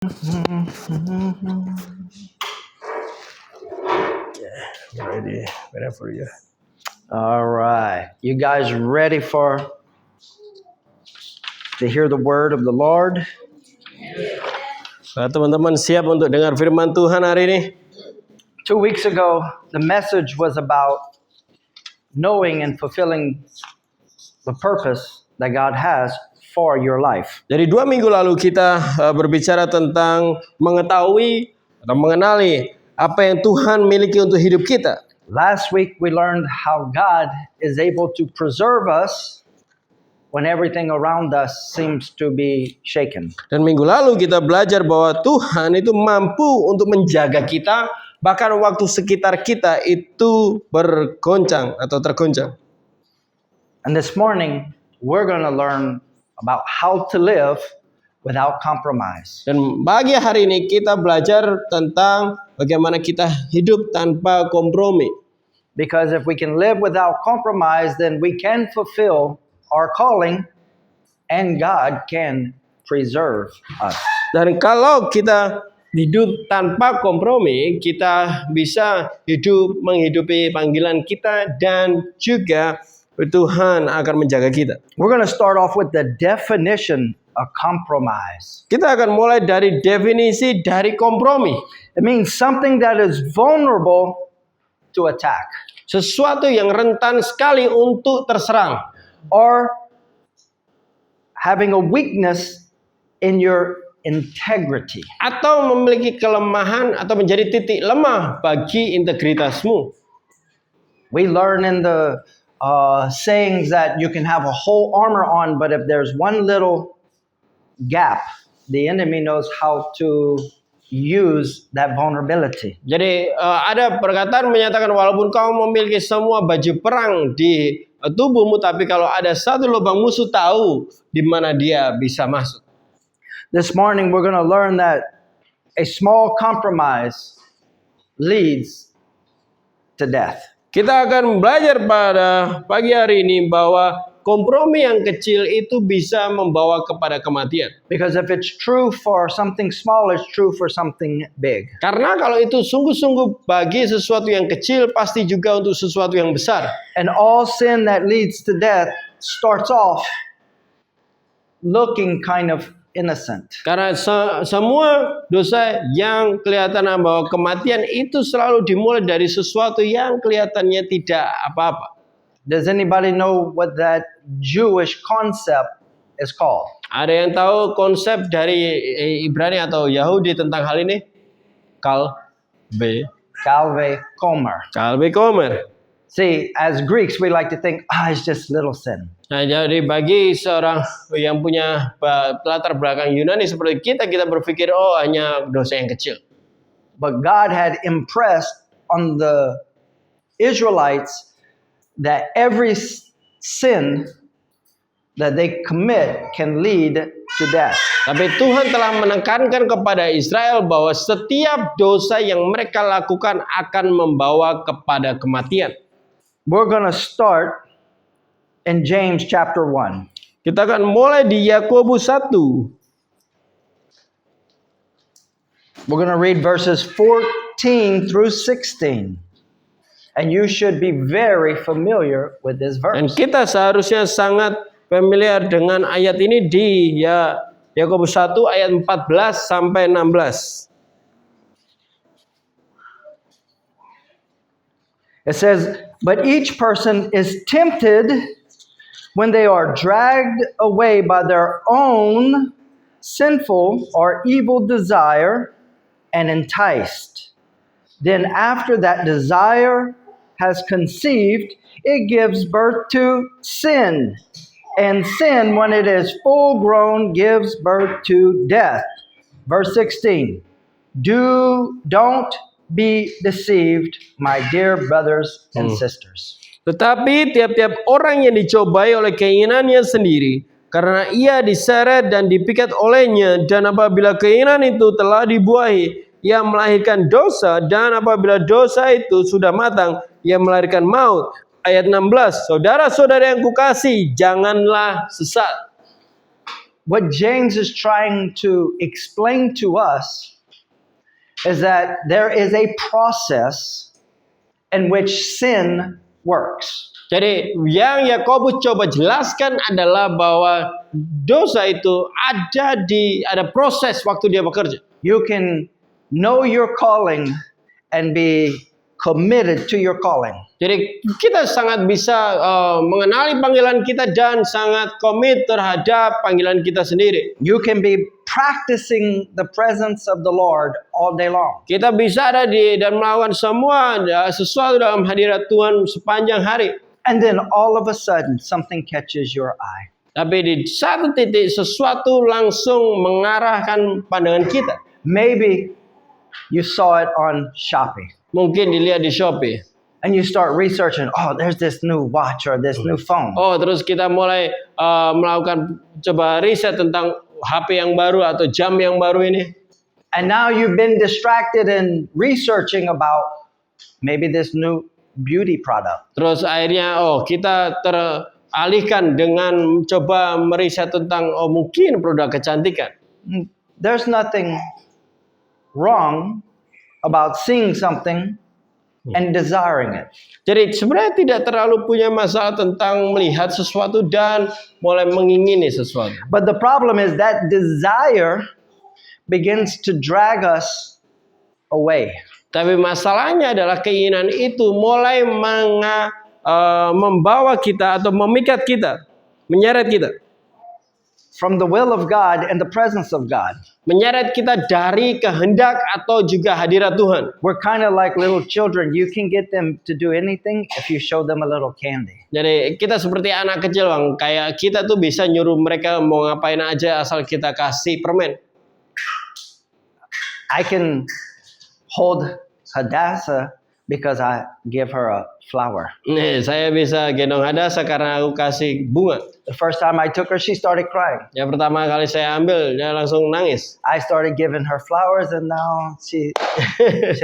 Ready for you. All right. You guys ready to hear the word of the Lord? Teman-teman siap untuk dengar firman Tuhan hari ini? 2 weeks ago, the message was about knowing and fulfilling the purpose that God has for your life. Jadi 2 minggu lalu kita berbicara tentang mengetahui atau mengenali apa yang Tuhan miliki untuk hidup kita. Last week we learned how God is able to preserve us when everything around us seems to be shaken. Dan minggu lalu kita belajar bahwa Tuhan itu mampu untuk menjaga kita bahkan waktu sekitar kita itu bergoncang atau tergoncang. And this morning we're going to learn about how to live without compromise. Dan bagi hari ini kita belajar tentang bagaimana kita hidup tanpa kompromi. Because if we can live without compromise, then we can fulfill our calling and God can preserve us. Dan kalau kita hidup tanpa kompromi, kita bisa menghidupi panggilan kita dan juga Tuhan akan menjaga kita. We're going to start off with the definition of compromise. Kita akan mulai dari definisi dari kompromi. It means something that is vulnerable to attack. Sesuatu yang rentan sekali untuk terserang. Or having a weakness in your integrity. Atau memiliki kelemahan atau menjadi titik lemah bagi integritasmu. We learn in the sayings that you can have a whole armor on, but if there's one little gap, the enemy knows how to use that vulnerability. Jadi ada perkataan menyatakan walaupun kau memiliki semua baju perang di tubuhmu, tapi kalau ada satu lubang musuh tahu di mana dia bisa masuk. This morning we're going to learn that a small compromise leads to death. Kita akan belajar pada pagi hari ini bahwa kompromi yang kecil itu bisa membawa kepada kematian. Because if it's true for something small, it's true for something big. Karena kalau itu sungguh-sungguh bagi sesuatu yang kecil, pasti juga untuk sesuatu yang besar. And all sin that leads to death starts off looking kind of innocent. Karena semua dosa yang kelihatan bahwa kematian itu selalu dimulai dari sesuatu yang kelihatannya tidak apa-apa. Does anybody know what that Jewish concept is called? Ada yang tahu konsep dari Ibrani atau Yahudi tentang hal ini? Kalbe Komer. See, as Greeks, we like to think, it's just little sin. Nah, jadi bagi seorang yang punya latar belakang Yunani seperti kita berpikir, hanya dosa yang kecil. But God had impressed on the Israelites that every sin that they commit can lead to death. Tapi Tuhan telah menekankan kepada Israel bahwa setiap dosa yang mereka lakukan akan membawa kepada kematian. We're going to start in James chapter 1. Kita akan mulai di Yakobus 1. We're going to read verses 14 through 16. And you should be very familiar with this verse. Dan kita seharusnya sangat familiar dengan ayat ini di Yakobus 1 ayat 14 sampai 16. It says, "But each person is tempted when they are dragged away by their own sinful or evil desire and enticed. Then after that desire has conceived, it gives birth to sin. And sin, when it is full grown, gives birth to death." Verse 16, Don't be deceived, my dear brothers and sisters. Tetapi tiap-tiap orang yang dicobai oleh keinginannya sendiri, karena ia diseret dan dipikat olehnya, dan apabila keinginan itu telah dibuahi, ia melahirkan dosa, dan apabila dosa itu sudah matang, ia melahirkan maut. Ayat 16, saudara-saudara yang kukasihi, janganlah sesat. what James is trying to explain to us is that there is a process in which sin works. Jadi yang Yakobus coba jelaskan adalah bahwa dosa itu ada proses waktu dia bekerja. You can know your calling and be committed to your calling. Jadi kita sangat bisa mengenali panggilan kita dan sangat komit terhadap panggilan kita sendiri. You can be practicing the presence of the Lord all day long. Kita bisa ada dan melakukan semua sesuatu dalam hadirat Tuhan sepanjang hari. And then all of a sudden something catches your eye. Tapi di satu titik sesuatu langsung mengarahkan pandangan kita. Maybe you saw it on Shopee. Mungkin dilihat di Shopee. And you start researching, oh, there's this new watch or this new phone. Oh, terus kita mulai melakukan coba riset tentang HP yang baru atau jam yang baru ini. And now you've been distracted in researching about maybe this new beauty product. Terus akhirnya kita teralihkan dengan coba meriset tentang mungkin produk kecantikan. There's nothing wrong about seeing something and desiring it. Jadi sebenarnya tidak terlalu punya masalah tentang melihat sesuatu dan mulai mengingini sesuatu. But the problem is that desire begins to drag us away. Tapi masalahnya adalah keinginan itu mulai membawa kita atau memikat kita, menyeret kita. From the will of God and the presence of God. Menyeret kita dari kehendak atau juga hadirat Tuhan. We're kind of like little children. You can get them to do anything if you show them a little candy. Jadi kita seperti anak kecil, Bang. Kayak kita tuh bisa nyuruh mereka mau ngapain aja asal kita kasih permen. I can hold Hadassah because I give her a flower. Nih, saya bisa gendong Hadassah karena aku kasih bunga. The first time I took her, she started crying. Yang pertama kali saya ambil, dia langsung nangis. I started giving her flowers and now she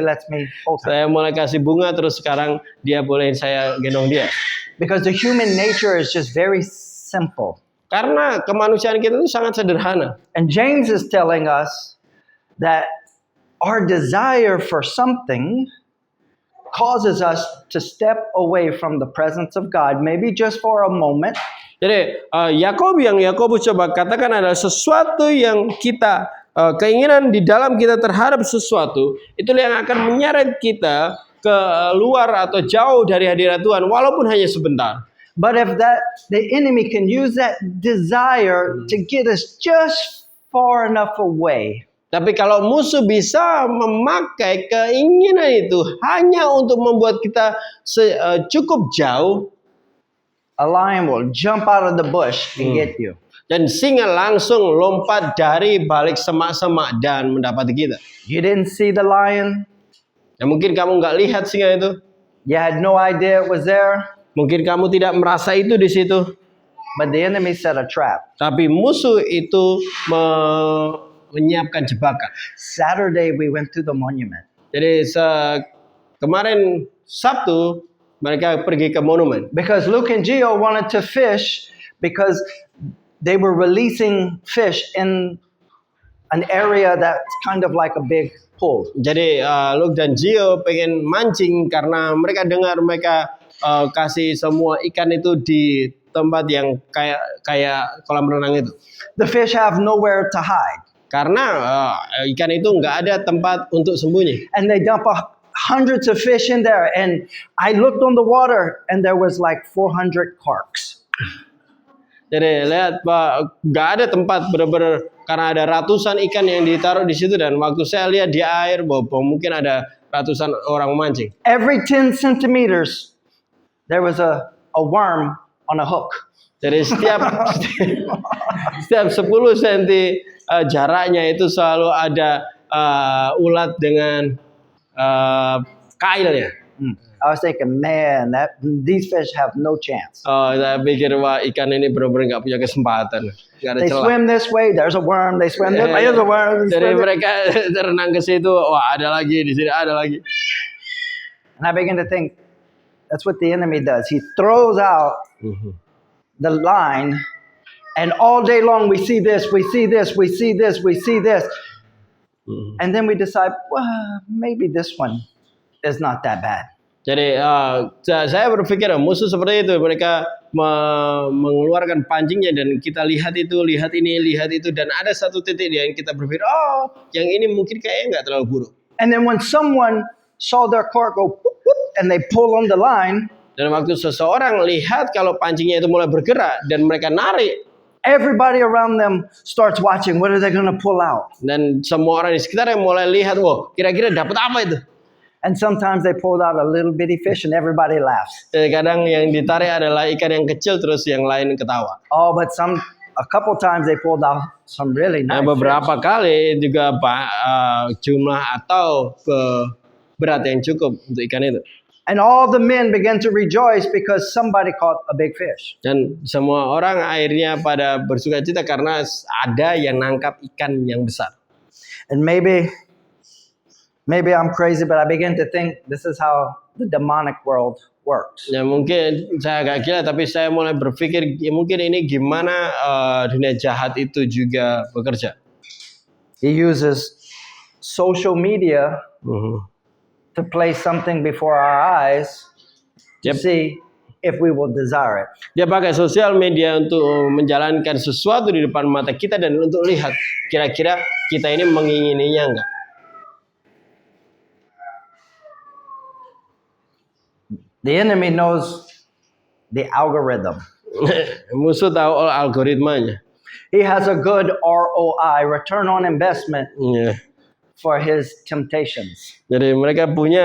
lets me hold her. Saya mulai kasih bunga, terus sekarang dia bolehin saya gendong dia. Because the human nature is just very simple. Karena kemanusiaan kita itu sangat sederhana. And James is telling us that our desire for something causes us to step away from the presence of God, maybe just for a moment. Jadi Yakobus coba katakan adalah sesuatu yang kita keinginan di dalam kita terhadap sesuatu itulah yang akan menyeret kita ke luar atau jauh dari hadirat Tuhan walaupun hanya sebentar. But if the enemy can use that desire to get us just far enough away. Tapi kalau musuh bisa memakai keinginan itu hanya untuk membuat kita cukup jauh, a lion will jump out of the bush and get you. Dan singa langsung lompat dari balik semak-semak dan mendapati kita. You didn't see the lion. Ya mungkin kamu nggak lihat singa itu. You had no idea it was there. Mungkin kamu tidak merasa itu di situ. But the enemy set a trap. Tapi musuh itu menyiapkan jebakan. Saturday we went to the monument. Jadi kemarin Sabtu mereka pergi ke monumen. Because Luke and Gio wanted to fish because they were releasing fish in an area that's kind of like a big pool. Jadi Luke dan Gio pengen mancing karena mereka dengar mereka kasih semua ikan itu di tempat yang kayak kolam renang itu. The fish have nowhere to hide. Karena ikan itu nggak ada tempat untuk sembunyi. And they dump hundreds of fish in there. And I looked on the water and there was like 400 carps. Jadi lihat Pak, nggak ada tempat benar-benar karena ada ratusan ikan yang ditaruh di situ dan waktu saya lihat di air bahwa mungkin ada ratusan orang mancing. Every 10 centimeters there was a worm on a hook. Jadi setiap 10 cm jaraknya itu selalu ada ulat dengan kailnya. I was thinking, man, these fish have no chance. Saya pikir wah ikan ini benar-benar nggak punya kesempatan. They swim this way, there's a worm. They swim this way, there's a worm. Jadi mereka renang ke situ, wah ada lagi di sini ada lagi. And I began to think, that's what the enemy does. He throws out the line And all day long we see this, we see this, we see this, we see this. And then we decide, well, maybe this one is not that bad. Jadi saya berpikir musuh seperti itu, mereka mengeluarkan pancingnya dan kita lihat itu, lihat ini, lihat itu, dan ada satu titik yang kita berpikir, oh yang ini mungkin kayaknya nggak terlalu buruk. And then when someone saw their cork go whoop, whoop, and they pull on the line, Dan waktu seseorang lihat kalau pancingnya itu mulai bergerak dan mereka narik, everybody around them starts watching. What are they going to pull out? dan semua orang di sekitar yang mulai lihat, wow kira-kira dapat apa itu? And sometimes they pulled out a little bitty fish and everybody laughs. Jadi kadang yang ditarik adalah ikan yang kecil, terus yang lain ketawa. Oh, but a couple times they pulled out some really Nah, nice fish. beberapa kali juga jumlah atau berat yang cukup untuk ikan itu. And all the men began to rejoice because somebody caught a big fish. Dan semua orang akhirnya pada bersukacita karena ada yang nangkap ikan yang besar. And maybe I'm crazy, but I begin to think this is how the demonic world works. Ya mungkin saya agak gila, tapi saya mulai berpikir ya mungkin ini gimana dunia jahat itu juga bekerja. He uses social media to place something before our eyes to Yep. see if we will desire it. Dia pakai sosial media untuk menjalankan sesuatu di depan mata kita dan untuk lihat kira-kira kita ini mengingininya enggak. The enemy knows the algorithm. Musuh tahu algoritmanya. He has a good ROI, return on investment, Ya. for his temptations. Jadi mereka punya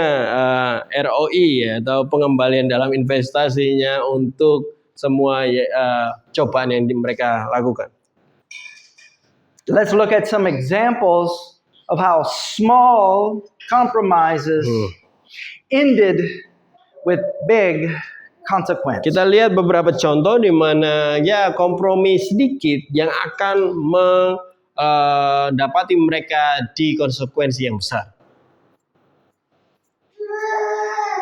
ROI ya, atau pengembalian dalam investasinya untuk semua cobaan yang mereka lakukan. Let's look at some examples of how small compromises ended with big consequence. Kita lihat beberapa contoh di mana ya kompromi sedikit yang akan mendapati mereka di konsekuensi yang besar.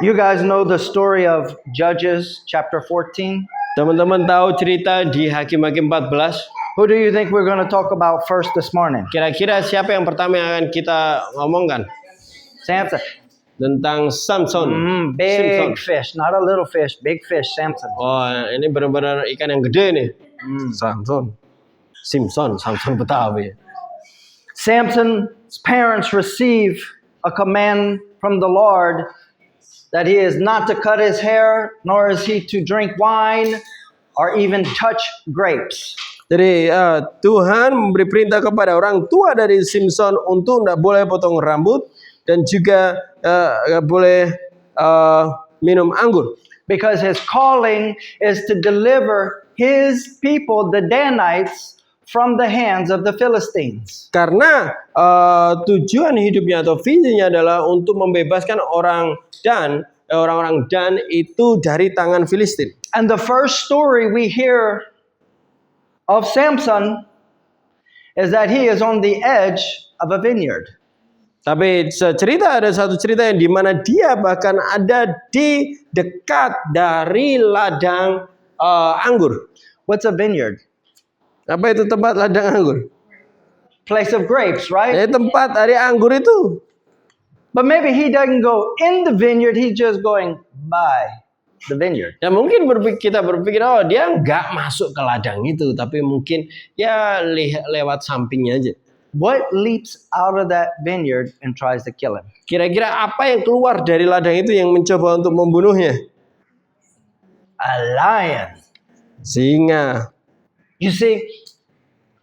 You guys know the story of Judges chapter 14? Teman-teman tahu cerita di Hakim-Hakim 14? Who do you think we're going to talk about first this morning? Kira-kira siapa yang pertama yang akan kita ngomongkan? Samson. Tentang Samson. Big fish, not a little fish, big fish, Samson. Oh, ini benar-benar ikan yang gede nih. Samson. Samson Betawi. Samson's parents receive a command from the Lord that he is not to cut his hair, nor is he to drink wine, or even touch grapes. Jadi Tuhan memberi perintah kepada orang tua dari Samson untuk tidak boleh potong rambut dan juga nggak boleh minum anggur. Because his calling is to deliver his people, the Danites, from the hands of the Philistines. Karena tujuan hidupnya atau visinya adalah untuk membebaskan orang-orang Dan itu dari tangan Filistin. And the first story we hear of Samson is that he is on the edge of a vineyard. Tapi ada satu cerita yang dimana dia bahkan ada di dekat dari ladang anggur. What's a vineyard? Apa itu tempat ladang anggur? Place of grapes, right? Tempat dari anggur itu. But maybe he doesn't go in the vineyard, he's just going by the vineyard. Ya mungkin kita berpikir oh dia nggak masuk ke ladang itu, tapi mungkin ya lewat sampingnya aja. What leaps out of that vineyard and tries to kill him? Kira-kira apa yang keluar dari ladang itu yang mencoba untuk membunuhnya? A lion. Singa. You see,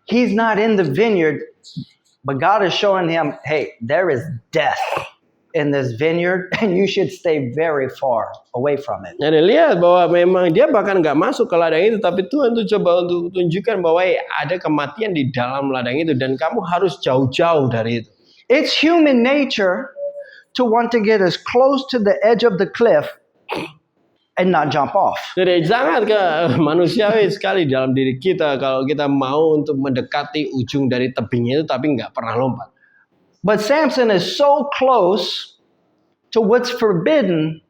he's not in the vineyard, but God is showing him, hey, there is death in this vineyard, and you should stay very far away from it. Jadi lihat bahwa memang dia bahkan nggak masuk ke ladang itu, tapi Tuhan tuh coba untuk tunjukkan bahwa ada kematian di dalam ladang itu dan kamu harus jauh-jauh dari itu. It's human nature to want to get as close to the edge of the cliff and not jump off. Jadi sangat manusiawi sekali dalam diri kita kalau kita mau untuk mendekati ujung dari tebingnya itu tapi nggak pernah lompat. But Samson is so close to what's forbidden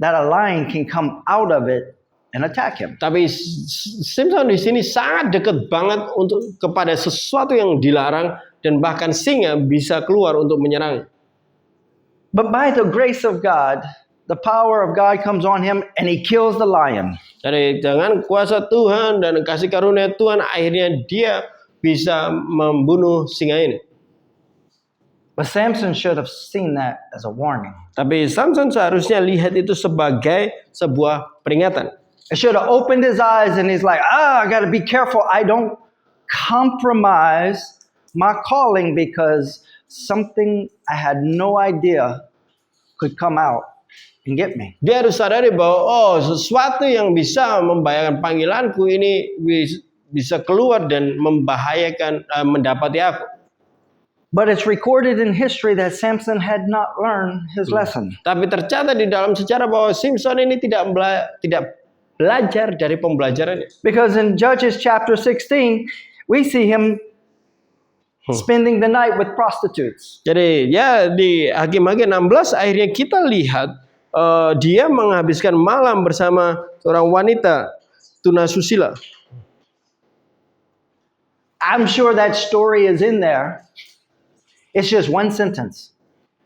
that a lion can come out of it and attack him. Tapi Simpson di sini sangat dekat banget untuk kepada sesuatu yang dilarang dan bahkan singa bisa keluar untuk menyerang. But by the grace of God, the power of God comes on him and he kills the lion. Jadi dengan kuasa Tuhan dan kasih karunia Tuhan akhirnya dia bisa membunuh singa ini. But Samson should have seen that as a warning. Tapi Samson seharusnya lihat itu sebagai sebuah peringatan. It should have opened his eyes and he's like, I got to be careful. I don't compromise my calling because something I had no idea could come out and get me. Dia harus sadari bahwa sesuatu yang bisa membahayakan panggilanku ini bisa keluar dan membahayakan mendapati aku. But it's recorded in history that Samson had not learned his lesson. Tapi tercatat di dalam sejarah bahwa Simpson ini tidak belajar dari pembelajarannya. Because in Judges chapter 16, we see him spending the night with prostitutes. Jadi ya di Hakim-Hakim 16 akhirnya kita lihat dia menghabiskan malam bersama seorang wanita tunasusila. I'm sure that story is in there. It's just one sentence.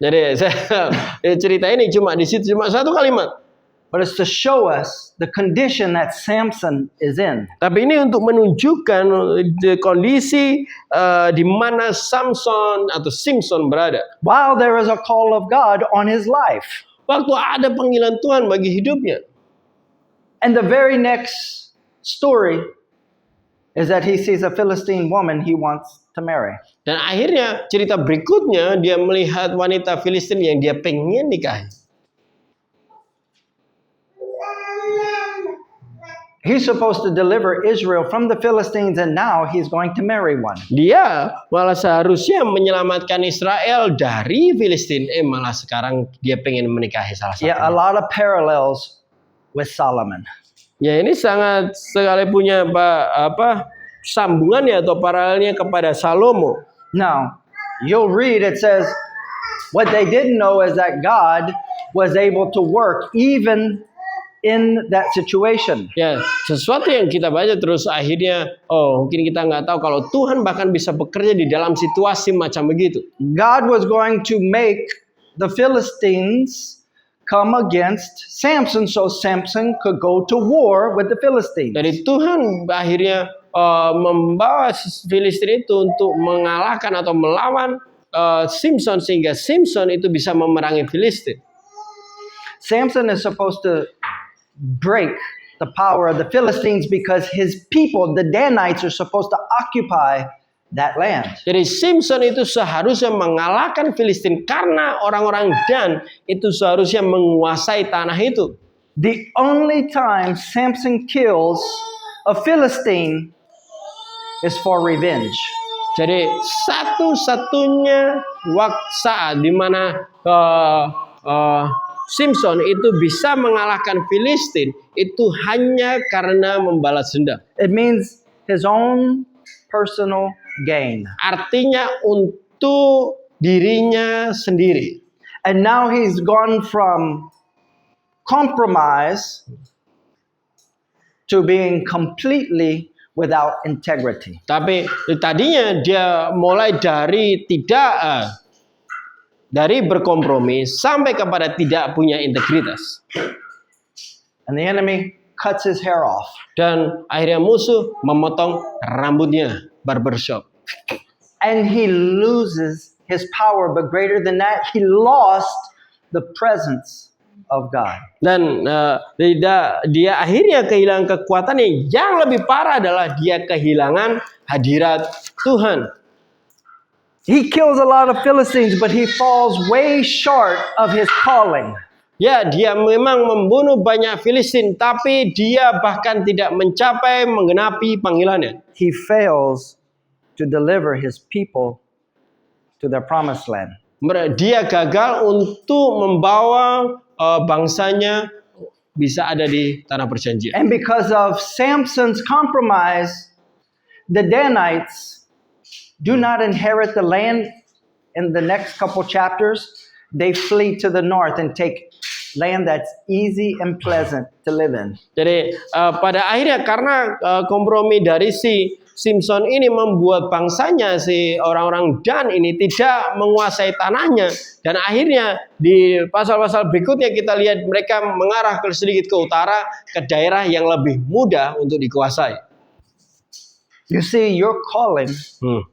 Jadi cerita ini cuma di situ cuma satu kalimat. But it's to show us the condition that Samson is in. Tapi ini untuk menunjukkan kondisi di mana Samson atau Simpson berada. While there is a call of God on his life. Waktu ada panggilan Tuhan bagi hidupnya. And the very next story is that he sees a Philistine woman he wants to marry. Dan akhirnya cerita berikutnya dia melihat wanita Filistin yang dia pengen nikahi. He's supposed to deliver Israel from the Philistines and now he's going to marry one. Dia malah seharusnya menyelamatkan Israel dari Filistin. Malah sekarang dia pengen menikahi salah satunya. Yeah, a lot of parallels with Solomon. Ya ini sangat sekali punya sambungannya atau paralelnya kepada Salomo. Now, you'll read it says, what they didn't know is that God was able to work even in that situation. Ya, sesuatu yang kita baca terus akhirnya, mungkin kita nggak tahu kalau Tuhan bahkan bisa bekerja di dalam situasi macam begitu. God was going to make the Philistines come against Samson so Samson could go to war with the Philistines. Jadi Tuhan akhirnya membawa Filistin itu untuk mengalahkan atau melawan Simpson sehingga Simpson itu bisa memerangi Filistin. Samson is supposed to break the power of the Philistines because his people, the Danites, are supposed to occupy that land. Jadi Simpson itu seharusnya mengalahkan Filistin karena orang-orang Dan itu seharusnya menguasai tanah itu. The only time Samson kills a Philistine is for revenge. Jadi satu-satunya saat di mana Simpson itu bisa mengalahkan Filistin itu hanya karena membalas dendam. It means his own personal gain. Artinya untuk dirinya sendiri. And now he's gone from compromise to being completely without integrity. Tapi tadinya dia mulai dari dari berkompromi sampai kepada tidak punya integritas. And the enemy cuts his hair off. Dan akhirnya musuh memotong rambutnya, barbershop. And he loses his power, but greater than that, he lost the presence of God. Dan dia akhirnya kehilangan kekuatannya. Yang lebih parah adalah dia kehilangan hadirat Tuhan. He kills a lot of Philistines, but he falls way short of his calling. Ya, dia memang membunuh banyak Filistin, tapi dia bahkan tidak mencapai menggenapi panggilannya. He fails to deliver his people to their promised land. Dia gagal untuk membawa bangsanya bisa ada di tanah perjanjian. And because of Samson's compromise, the Danites do not inherit the land in the next couple chapters. They flee to the north and take land that's easy and pleasant to live in. Jadi pada akhirnya karena kompromi dari si Simpson ini membuat bangsanya si orang-orang Dan ini tidak menguasai tanahnya, dan akhirnya di pasal-pasal berikutnya kita lihat mereka mengarah sedikit ke utara ke daerah yang lebih mudah untuk dikuasai. You see, your calling,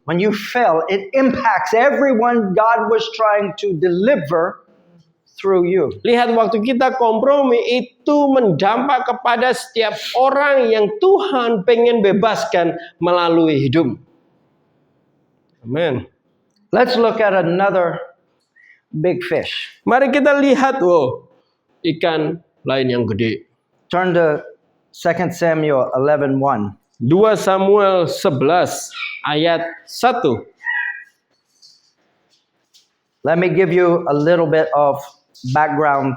when you fail, it impacts everyone God was trying to deliver through you. Lihat, waktu kita kompromi itu mendampak kepada setiap orang yang Tuhan pengen bebaskan melalui hidup. Amin. Let's look at another big fish. Mari kita lihat, ikan lain yang gede. Turn to 2 Samuel 11:1. 2 Samuel 11 ayat 1. Let me give you a little bit of background.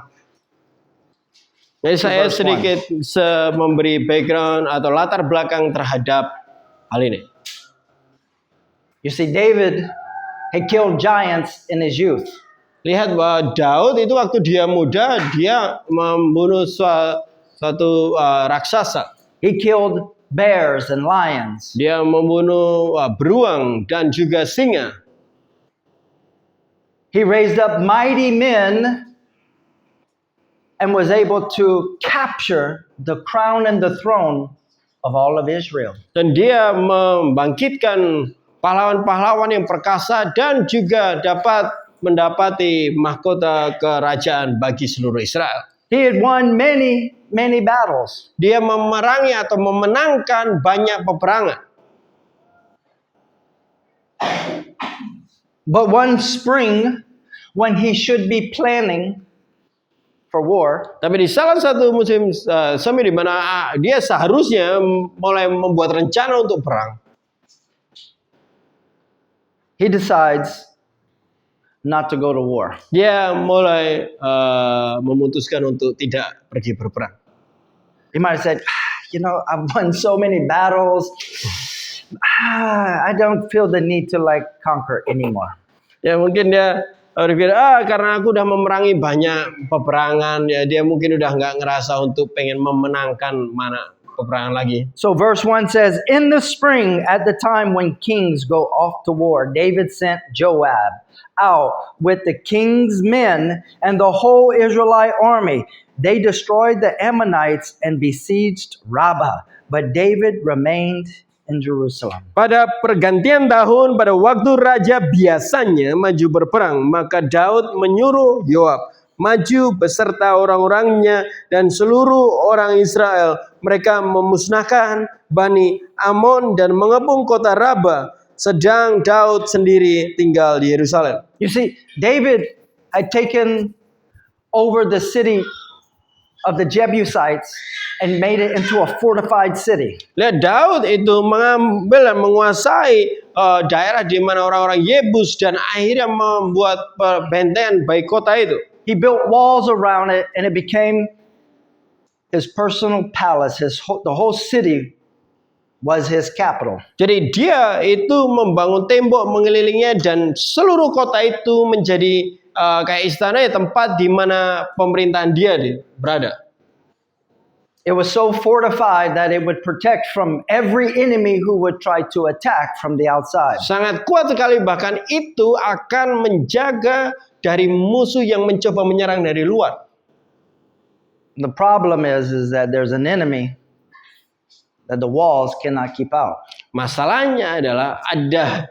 Jadi saya Verse sedikit memberi background atau latar belakang terhadap hal ini. You see, David had killed giants in his youth. Lihat bahwa Daud itu waktu dia muda, dia membunuh suatu raksasa. He killed bears and lions. Dia membunuh beruang dan juga singa. He raised up mighty men and was able to capture the crown and the throne of all of Israel. Dan dia membangkitkan pahlawan-pahlawan yang perkasa dan juga dapat mendapati mahkota kerajaan bagi seluruh Israel. He had won many battles. Dia memerangi atau memenangkan banyak peperangan. But one spring, when he should be planning for war, Tapi di salah satu musim semi di mana dia seharusnya mulai membuat rencana untuk perang, he decides not to go to war. dia mulai memutuskan untuk tidak pergi berperang. He might have said, I've won so many battles. I don't feel the need to conquer anymore. Ya mungkin dia berpikir, karena aku udah memerangi banyak peperangan, ya dia mungkin udah nggak ngerasa untuk pengen memenangkan mana peperangan lagi. So verse 1 says, in the spring, at the time when kings go off to war, David sent Joab out with the king's men and the whole Israelite army. They destroyed the Ammonites and besieged Rabbah, but David remained in Jerusalem. Pada pergantian tahun, pada waktu raja biasanya maju berperang, maka Daud menyuruh Yoab maju beserta orang-orangnya dan seluruh orang Israel. Mereka memusnahkan Bani Amon dan mengepung kota Rabbah, sedang Daud sendiri tinggal di Yerusalem. You see, David had taken over the city of the Jebusites and made it into a fortified city. Lihat, Daud itu mengambil dan menguasai daerah di mana orang-orang Yebus dan akhirnya membuat benteng bagi kota itu. He built walls around it and it became his personal palace. The whole city was his capital. Jadi dia itu membangun tembok mengelilinginya dan seluruh kota itu menjadi kayak istana, ya, tempat di mana pemerintahan dia berada. It was so fortified that it would protect from every enemy who would try to attack from the outside. Sangat kuat sekali, bahkan itu akan menjaga dari musuh yang mencoba menyerang dari luar. The problem is that there's an enemy that the walls cannot keep out. Masalahnya adalah ada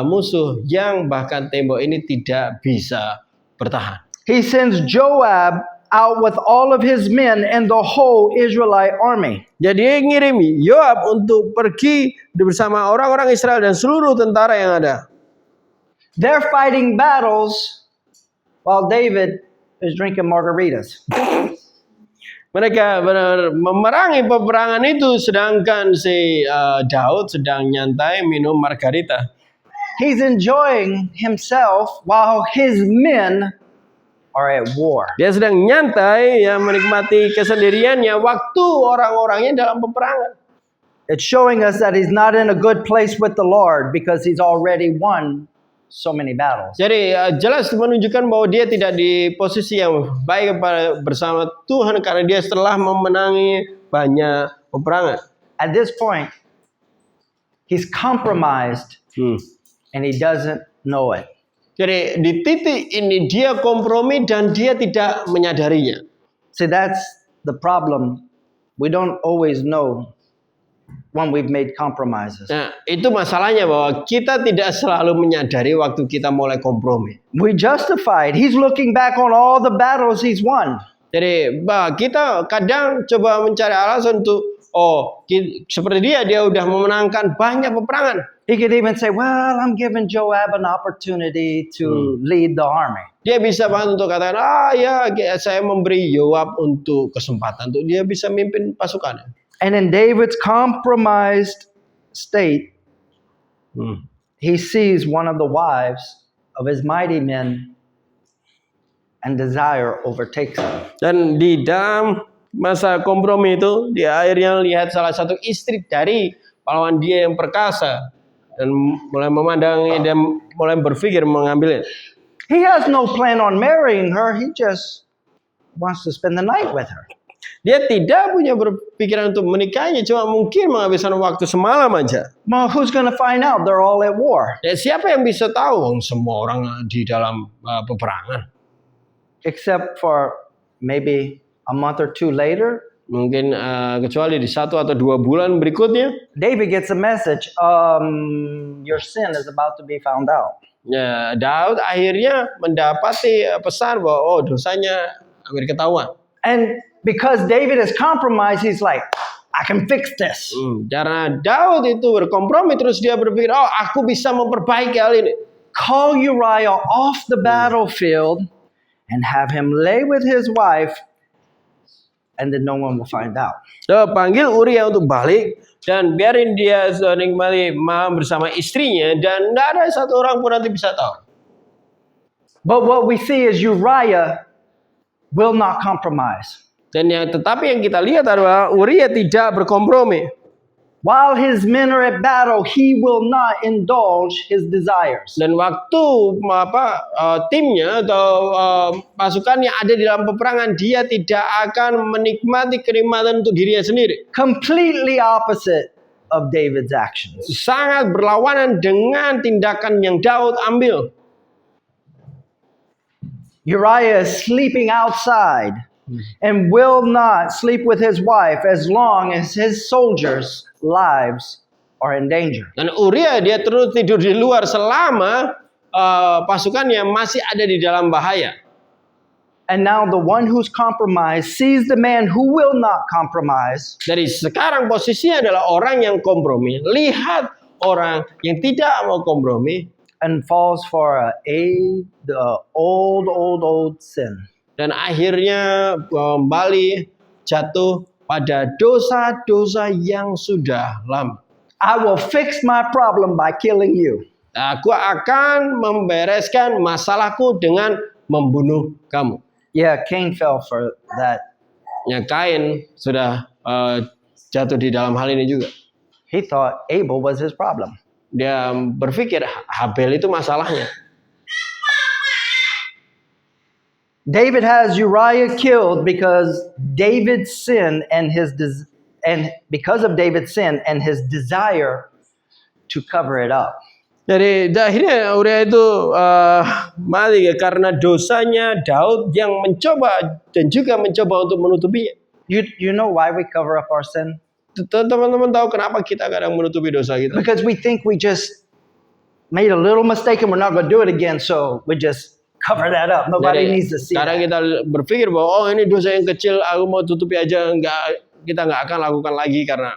musuh yang bahkan tembok ini tidak bisa bertahan. He sends Joab out with all of his men and the whole Israelite army. Jadi dia ngirim Yoab untuk pergi bersama orang-orang Israel dan seluruh tentara yang ada. They're fighting battles while David is drinking margaritas. Mereka benar memerangi peperangan itu sedangkan si Daud sedang nyantai minum margarita. He's enjoying himself while his men are at war. Dia sedang nyantai, ya, menikmati kesendiriannya waktu orang-orangnya dalam peperangan. It's showing us that he's not in a good place with the Lord because he's already won so many battles. Jadi jelas menunjukkan bahwa dia tidak di posisi yang baik bersama Tuhan karena dia setelah memenangi banyak peperangan. At this point, he's compromised and he doesn't know it. Jadi di titik ini dia kompromi dan dia tidak menyadarinya. See, that's the problem. We don't always know when we've made compromises. Nah, itu masalahnya bahwa kita tidak selalu menyadari waktu kita mulai kompromi. We justify it. He's looking back on all the battles he's won. Jadi kita kadang coba mencari alasan untuk seperti dia udah memenangkan banyak peperangan. He could even say, well, I'm giving Joab an opportunity to lead the army. Dia bisa banget untuk katakan, saya memberi Yoab untuk kesempatan untuk dia bisa mimpin pasukan. And in David's compromised state, he sees one of the wives of his mighty men and desire overtakes him. Dan di dalam masa kompromi itu, dia akhirnya lihat salah satu istri dari pahlawan dia yang perkasa dan mulai memandangi dan mulai berpikir mengambilnya. He has no plan on marrying her. He just wants to spend the night with her. Dia tidak punya berpikiran untuk menikahinya, cuma mungkin menghabiskan waktu semalam aja. Well, who's going to find out? They're all at war. Ya, siapa yang bisa tahu? Semua orang di dalam peperangan. Except for maybe a month or two later, Mungkin kecuali di 1 atau 2 bulan berikutnya, David gets a message, your sin is about to be found out. ya, Daud akhirnya mendapati pesan bahwa dosanya hampir ketahuan. And because David is compromised, he's like, I can fix this. Karena Daud itu berkompromi terus dia berpikir, aku bisa memperbaiki hal ini. Call Uriah off the battlefield and have him lay with his wife, and then no one will find out. So, panggil Uria untuk balik dan biarin dia nikmati malam bersama istrinya dan tidak ada satu orang pun nanti bisa tahu. But what we see is Uriah will not compromise. Dan tetapi yang kita lihat adalah Uria tidak berkompromi. While his men are at battle, he will not indulge his desires. Dan waktu timnya atau pasukannya ada di dalam peperangan, dia tidak akan menikmati kenikmatan untuk dirinya sendiri. Completely opposite of David's actions. Sangat berlawanan dengan tindakan yang Daud ambil. Uriah is sleeping outside and will not sleep with his wife as long as his soldiers' lives are in danger. Dan Uria dia terus tidur di luar selama pasukannya masih ada di dalam bahaya. And now the one who's compromised sees the man who will not compromise. Dari sekarang posisinya adalah orang yang kompromi, lihat orang yang tidak mau kompromi, And falls for the old sin. dan akhirnya kembali jatuh pada dosa-dosa yang sudah lama. I will fix my problem by killing you. Aku akan membereskan masalahku dengan membunuh kamu. Yeah, Cain fell for that. Ya, Kain sudah jatuh di dalam hal ini juga. He thought Abel was his problem. Dia berpikir Habel itu masalahnya. David has Uriah killed because David's sin and because of David's sin and his desire to cover it up. Jadi akhirnya Uria itu mati karena dosanya Daud yang mencoba dan juga mencoba untuk menutupinya. You know why we cover up our sin? Teman-teman tahu kenapa kita kadang menutupi dosa kita? Because we think we just made a little mistake and we're not going to do it again, so we just cover that up. Nobody needs to see Sekarang that. kita berpikir bahwa ini dosa yang kecil, aku mau tutupi aja, kita nggak akan lakukan lagi karena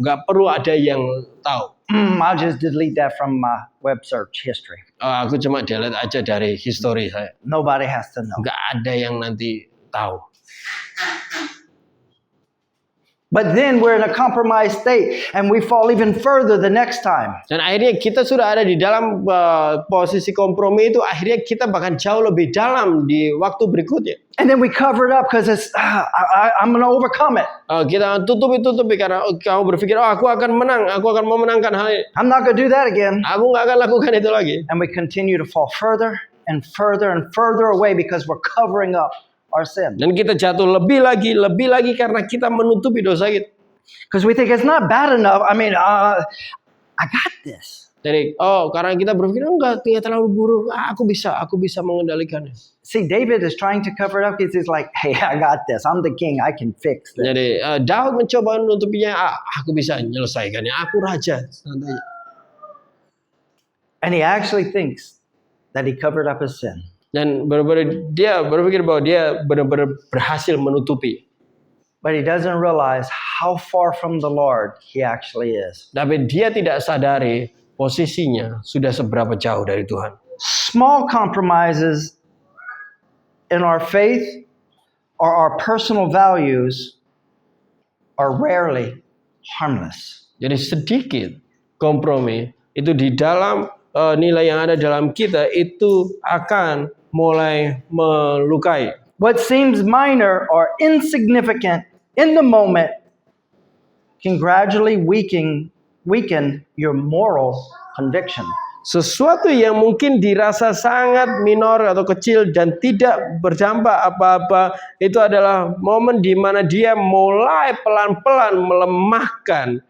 nggak perlu ada yang tahu. I'll just delete that from my web search history. Aku cuma delete aja dari history saya. Nobody has to know. Nggak ada yang nanti tahu. But then we're in a compromised state and we fall even further the next time. Dan akhirnya kita sudah ada di dalam posisi kompromi itu, akhirnya kita bahkan jauh lebih dalam di waktu berikutnya. And then we cover it up because I'm going to overcome it. Kita tutupi karena kamu berpikir, aku akan menang, aku akan memenangkan hal ini. I'm not going to do that again. Aku nggak akan lakukan itu lagi. And we continue to fall further and further and further away because we're covering up our sin. Dan kita jatuh lebih lagi karena kita menutupi dosa kita. Because we think it's not bad enough. I mean, I got this. Jadi, karena kita berpikir enggak terlalu buruk, aku bisa mengendalikannya. See, David is trying to cover it up because he's like, hey, I got this. I'm the king. I can fix this. Jadi, Daud mencoba menutupinya, aku bisa menyelesaikannya, aku raja. Santai. And he actually thinks that he covered up his sin. Dan benar-benar dia berpikir bahwa dia benar-benar berhasil menutupi. But he doesn't realize how far from the Lord he actually is. Tapi dia tidak sadari posisinya sudah seberapa jauh dari Tuhan. Small compromises in our faith or our personal values are rarely harmless. Jadi sedikit kompromi itu di dalam nilai yang ada dalam kita itu akan mulai melukai. What seems minor or insignificant in the moment can gradually weaken your moral conviction. Sesuatu yang mungkin dirasa sangat minor atau kecil dan tidak berdampak apa-apa, itu adalah momen di mana dia mulai pelan-pelan melemahkan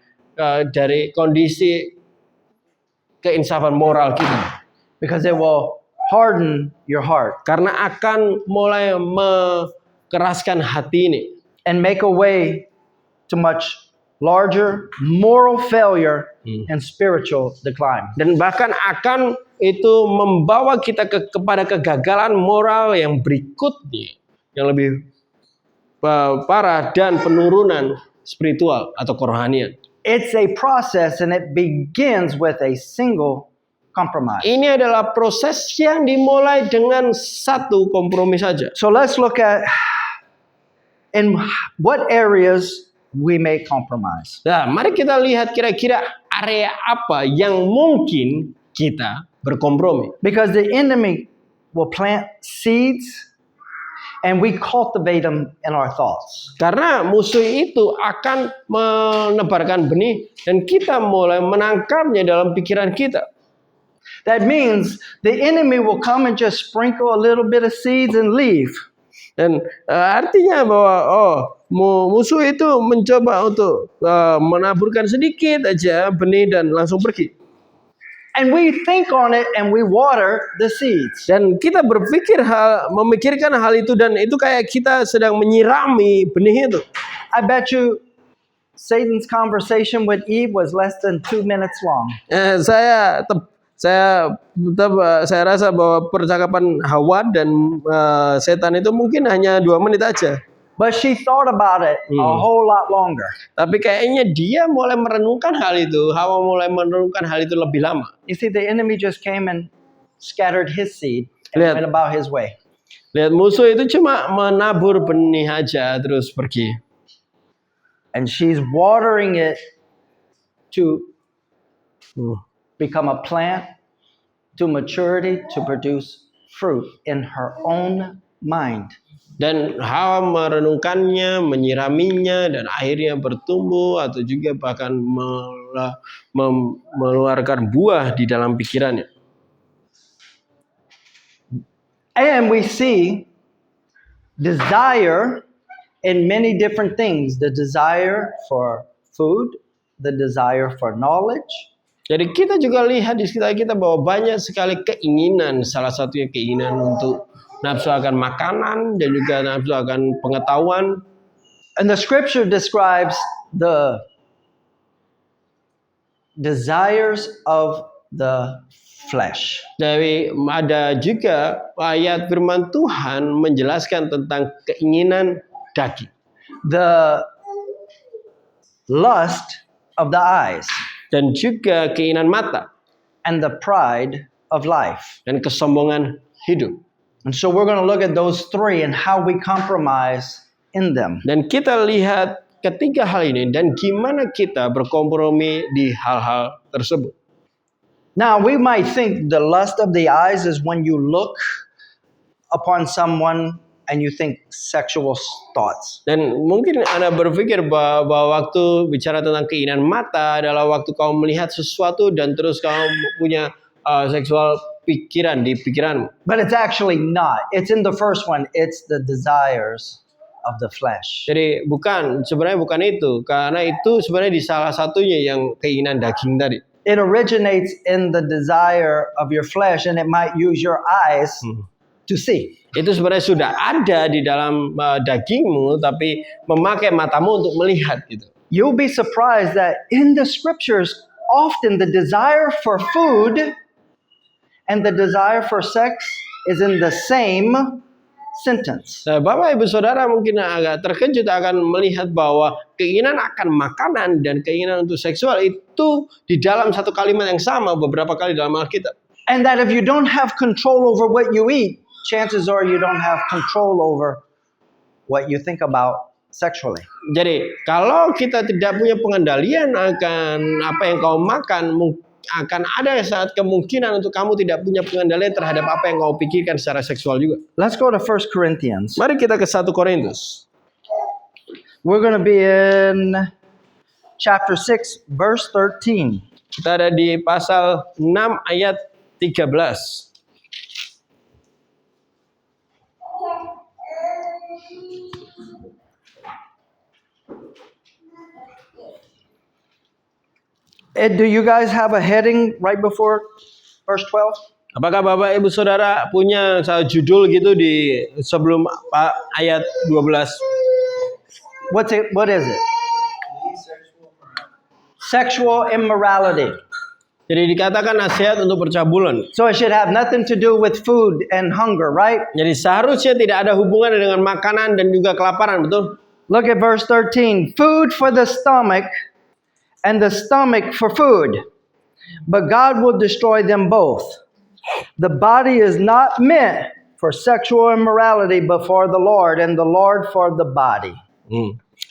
dari kondisi keinsafan moral kita. Because it will harden your heart Karena akan mulai mengeraskan hati ini. and make a way to much larger moral failure and spiritual decline. Dan bahkan akan itu membawa kita kepada kegagalan moral yang berikutnya, yang lebih parah, dan penurunan spiritual atau kerohanian. It's a process and it begins with a single compromise. Ini adalah proses yang dimulai dengan satu kompromi saja. So let's look at in what areas we may compromise. Nah, mari kita lihat kira-kira area apa yang mungkin kita berkompromi. Because the enemy will plant seeds and we cultivate them in our thoughts. Karena musuh itu akan menebarkan benih dan kita mulai menangkapnya dalam pikiran kita. That means the enemy will come and just sprinkle a little bit of seeds and leave. Dan artinya bahwa musuh itu mencoba untuk menaburkan sedikit aja benih dan langsung pergi. And we think on it and we water the seeds. Dan kita memikirkan hal itu, dan itu kayak kita sedang menyirami benih itu. I bet you Satan's conversation with Eve was less than 2 minutes long. Saya rasa bahwa percakapan Hawa dan setan itu mungkin hanya 2 menit aja. But she thought about it a whole lot longer. Tapi kayaknya dia mulai merenungkan hal itu. Hawa mulai merenungkan hal itu lebih lama. You see, the enemy just came and scattered his seed and went about his way. Lihat, musuh itu cuma menabur benih aja terus pergi. And she's watering it to become a plant, to maturity, to produce fruit in her own mind. Dan Hawa merenungkannya, menyiraminya, dan akhirnya bertumbuh atau juga bahkan mengeluarkan buah di dalam pikirannya. And we see desire in many different things. The desire for food, the desire for knowledge. Jadi kita juga lihat di sekitar kita bahwa banyak sekali keinginan, salah satunya keinginan untuk nafsu akan makanan dan juga nafsu akan pengetahuan. And the scripture describes the desires of the flesh. Jadi ada juga ayat firman Tuhan menjelaskan tentang keinginan daging. The lust of the eyes. Dan juga keinginan mata. And the pride of life. Dan kesombongan hidup. And so we're going to look at those three and how we compromise in them. Dan kita lihat ketiga hal ini dan gimana kita berkompromi di hal-hal tersebut. Now, we might think the lust of the eyes is when you look upon someone and you think sexual thoughts. Dan mungkin Anda berpikir bahwa waktu bicara tentang keinginan mata adalah waktu kamu melihat sesuatu dan terus kamu punya seksual pikiran di pikiranmu. But it's actually not. It's in the first one. It's the desires of the flesh. Jadi sebenarnya bukan itu, karena itu sebenarnya di salah satunya yang keinginan daging tadi. It originates in the desire of your flesh, and it might use your eyes to see. Itu sebenarnya sudah ada di dalam dagingmu, tapi memakai matamu untuk melihat gitu. You'll be surprised that in the scriptures, often the desire for food and the desire for sex is in the same sentence. Nah, Bapak Ibu Saudara mungkin agak terkejut akan melihat bahwa keinginan akan makanan dan keinginan untuk seksual itu di dalam satu kalimat yang sama beberapa kali dalam Alkitab. And that if you don't have control over what you eat, chances are you don't have control over what you think about sexually. Jadi kalau kita tidak punya pengendalian akan apa yang kau makan, akan ada saat kemungkinan untuk kamu tidak punya pengendalian terhadap apa yang kau pikirkan secara seksual juga. Let's go to 1 Corinthians. Mari kita ke 1 Korintus. We're going to be in chapter 6, verse 13. Kita ada di pasal 6 ayat 13. Do you guys have a heading right before verse 12? Apakah Bapak Ibu Saudara punya judul gitu di sebelum ayat 12? What is it? Sexual immorality. Jadi dikatakan nasihat untuk percabulan. So it should have nothing to do with food and hunger, right? Jadi seharusnya tidak ada hubungan dengan makanan dan juga kelaparan, betul? Look at verse 13. Food for the stomach and the stomach for food, but God will destroy them both. The body is not meant for sexual immorality, but for the Lord, and the Lord for the body.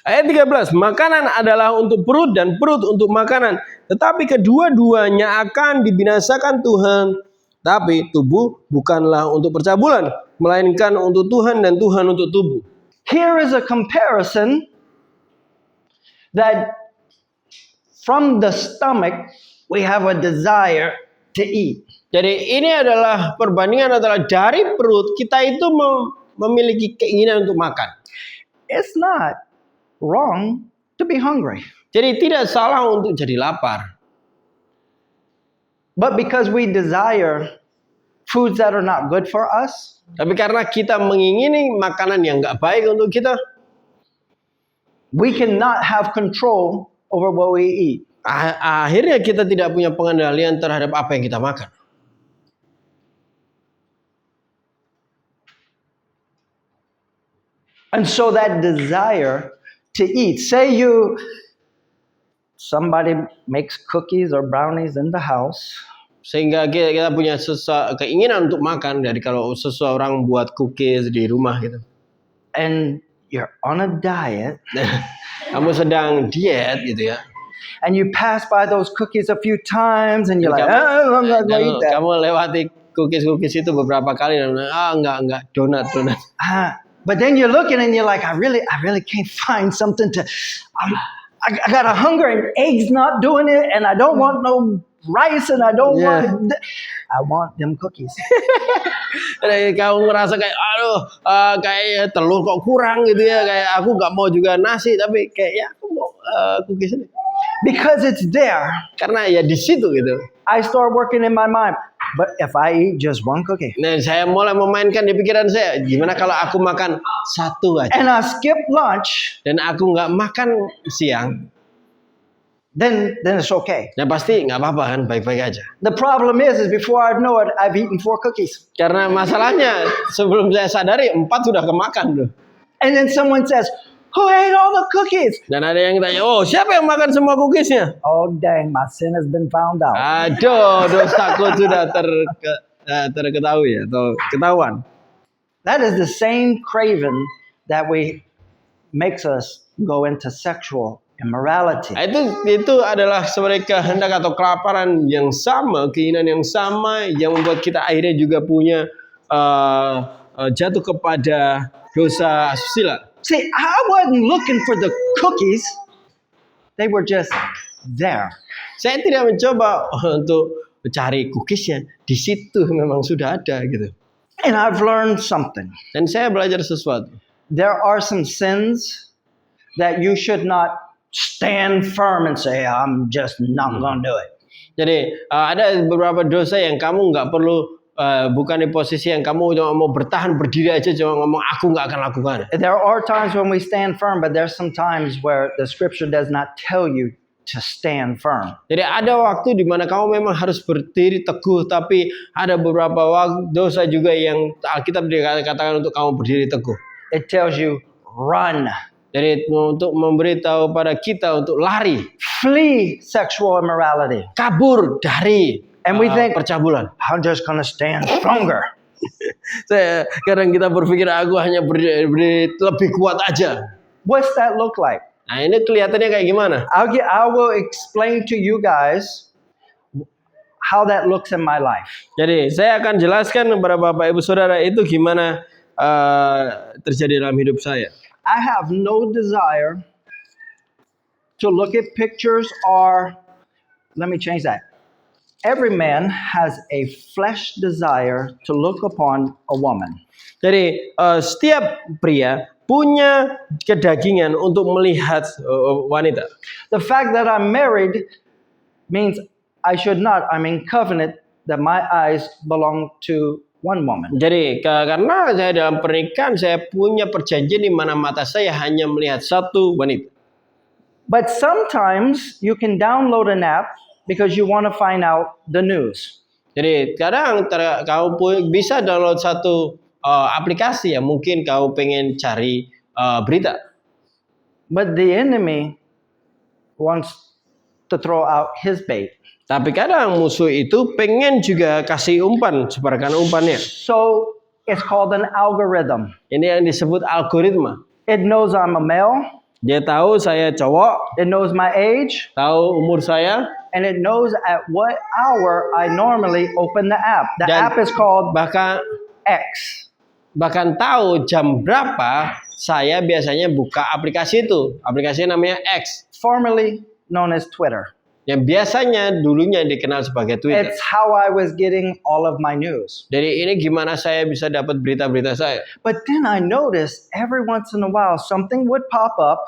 Ayat 13, makanan adalah untuk perut dan perut untuk makanan, tetapi kedua-duanya akan dibinasakan Tuhan. Tapi tubuh bukanlah untuk percabulan, melainkan untuk Tuhan dan Tuhan untuk tubuh. Here is a comparison that from the stomach we have a desire to eat. Jadi ini adalah perbandingan adalah dari perut kita itu memiliki keinginan untuk makan. It's not wrong to be hungry. Jadi tidak salah untuk jadi lapar. But because we desire foods that are not good for us, tapi karena kita mengingini makanan yang nggak baik untuk kita, we cannot have control over what we eat. Akhirnya kita tidak punya pengendalian terhadap apa yang kita makan. And so that desire to eat, say somebody makes cookies or brownies in the house, sehingga kita punya keinginan untuk makan dari kalau seseorang buat cookies di rumah gitu. And you're on a diet. Kamu sedang diet gitu ya. And you pass by those cookies a few times and you're like, I'm not going to eat that. Kamu lewati cookies itu beberapa kali dan enggak donat. But then you're looking and you're like, I really can't find something to. I got a hunger and eggs not doing it, and I don't want no rice, and I don't want. I want them cookies. Kamu merasa kayak, kayak telur kok kurang gitu ya, kayak aku nggak mau juga nasi, tapi kayak aku mau cookies ini. Because it's there. Karena ya di situ gitu. I start working in my mind. But if I eat just one cookie. Nah, saya mulai memainkan di pikiran saya, gimana kalau aku makan satu aja. And I skip lunch. Dan aku nggak makan siang. Then it's okay. Ya pasti nggak apa-apa kan, baik-baik aja. The problem is before I know it, I've eaten 4 cookies. Karena masalahnya sebelum saya sadari 4 sudah kemakan tuh. And then someone says, who ate all the cookies? Dan ada yang tanya, siapa yang makan semua cookiesnya? Oh dang, my sin has been found out. Aduh, dosaku sudah terketahui atau ketahuan. That is the same craving that we makes us go into sexual immorality. Nah, itu adalah sebenarnya kehendak atau kelaparan yang sama, keinginan yang sama yang membuat kita akhirnya juga punya jatuh kepada dosa asusila. See, I wasn't looking for the cookies. They were just there. Saya tidak mencoba untuk mencari cookiesnya, di situ memang sudah ada gitu. And I've learned something. Dan saya belajar sesuatu. There are some sins that you should not stand firm and say, I'm just not going to do it. Jadi ada beberapa dosa yang kamu nggak perlu bukan di posisi yang kamu cuma mau bertahan berdiri aja cuma ngomong aku nggak akan lakukan. There are times when we stand firm, but there's some times where the scripture does not tell you to stand firm. Jadi ada waktu di mana kamu memang harus berdiri teguh, tapi ada beberapa dosa juga yang Alkitab dikatakan untuk kamu berdiri teguh. It tells you run. Jadi untuk memberitahu pada kita untuk lari, flee sexual immorality. Kabur dari And we think, percabulan. I'm just going to stand stronger. Kadang kita berpikir aku hanya berdiri lebih kuat aja. What's that look like? Nah, ini kelihatannya kayak gimana? I will explain to you guys how that looks in my life. Jadi saya akan jelaskan kepada Bapak Ibu Saudara itu gimana terjadi dalam hidup saya. I have no desire to look at pictures or, let me change that. Every man has a flesh desire to look upon a woman. Jadi setiap pria punya kedagingan untuk melihat wanita. The fact that I'm married means I'm in covenant that my eyes belong to one woman. Jadi karena saya dalam pernikahan saya punya perjanjian di mana mata saya hanya melihat satu wanita. But sometimes you can download an app because you want to find out the news. Jadi kadang kamu bisa download satu aplikasi yang mungkin kamu pengen cari berita. But the enemy wants to throw out his bait. Tapi kadang musuh itu pengen juga kasih umpan, sebarkan umpannya. So it's called an algorithm. Ini yang disebut algoritma. It knows I'm a male. Dia tahu saya cowok, It knows my age, tahu umur saya, and it knows at what hour I normally open the app. The Dan app is called bahkan tahu jam berapa saya biasanya buka aplikasi itu. Aplikasinya namanya X, formerly known as Twitter. yang biasanya dulunya dikenal sebagai Twitter. It's how I was getting all of my news. Jadi ini gimana saya bisa dapat berita-berita saya. But then I noticed every once in a while something would pop up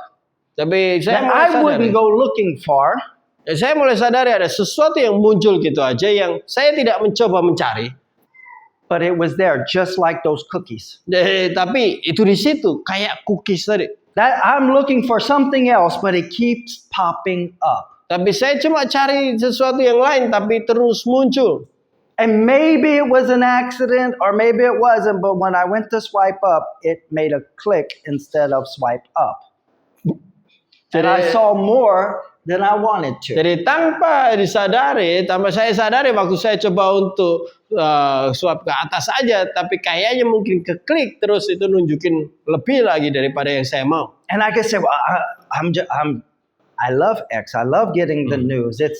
Tapi saya that mulai I sadari. wouldn't go looking for. Saya mulai sadari ada sesuatu yang muncul gitu aja yang saya tidak mencoba mencari. But it was there just like those cookies. Tapi itu di situ kayak cookies tadi. That I'm looking for something else, but it keeps popping up. Tapi saya cuma cari sesuatu yang lain tapi terus muncul. And maybe it was an accident or maybe it wasn't, but when I went to swipe up, it made a click instead of swipe up. And I saw more than I wanted to. Jadi tanpa saya sadari waktu saya coba untuk swipe ke atas aja, tapi kayaknya mungkin keklik terus itu nunjukin lebih lagi daripada yang saya mau. And I could say, well, I love X. I love getting the news. It's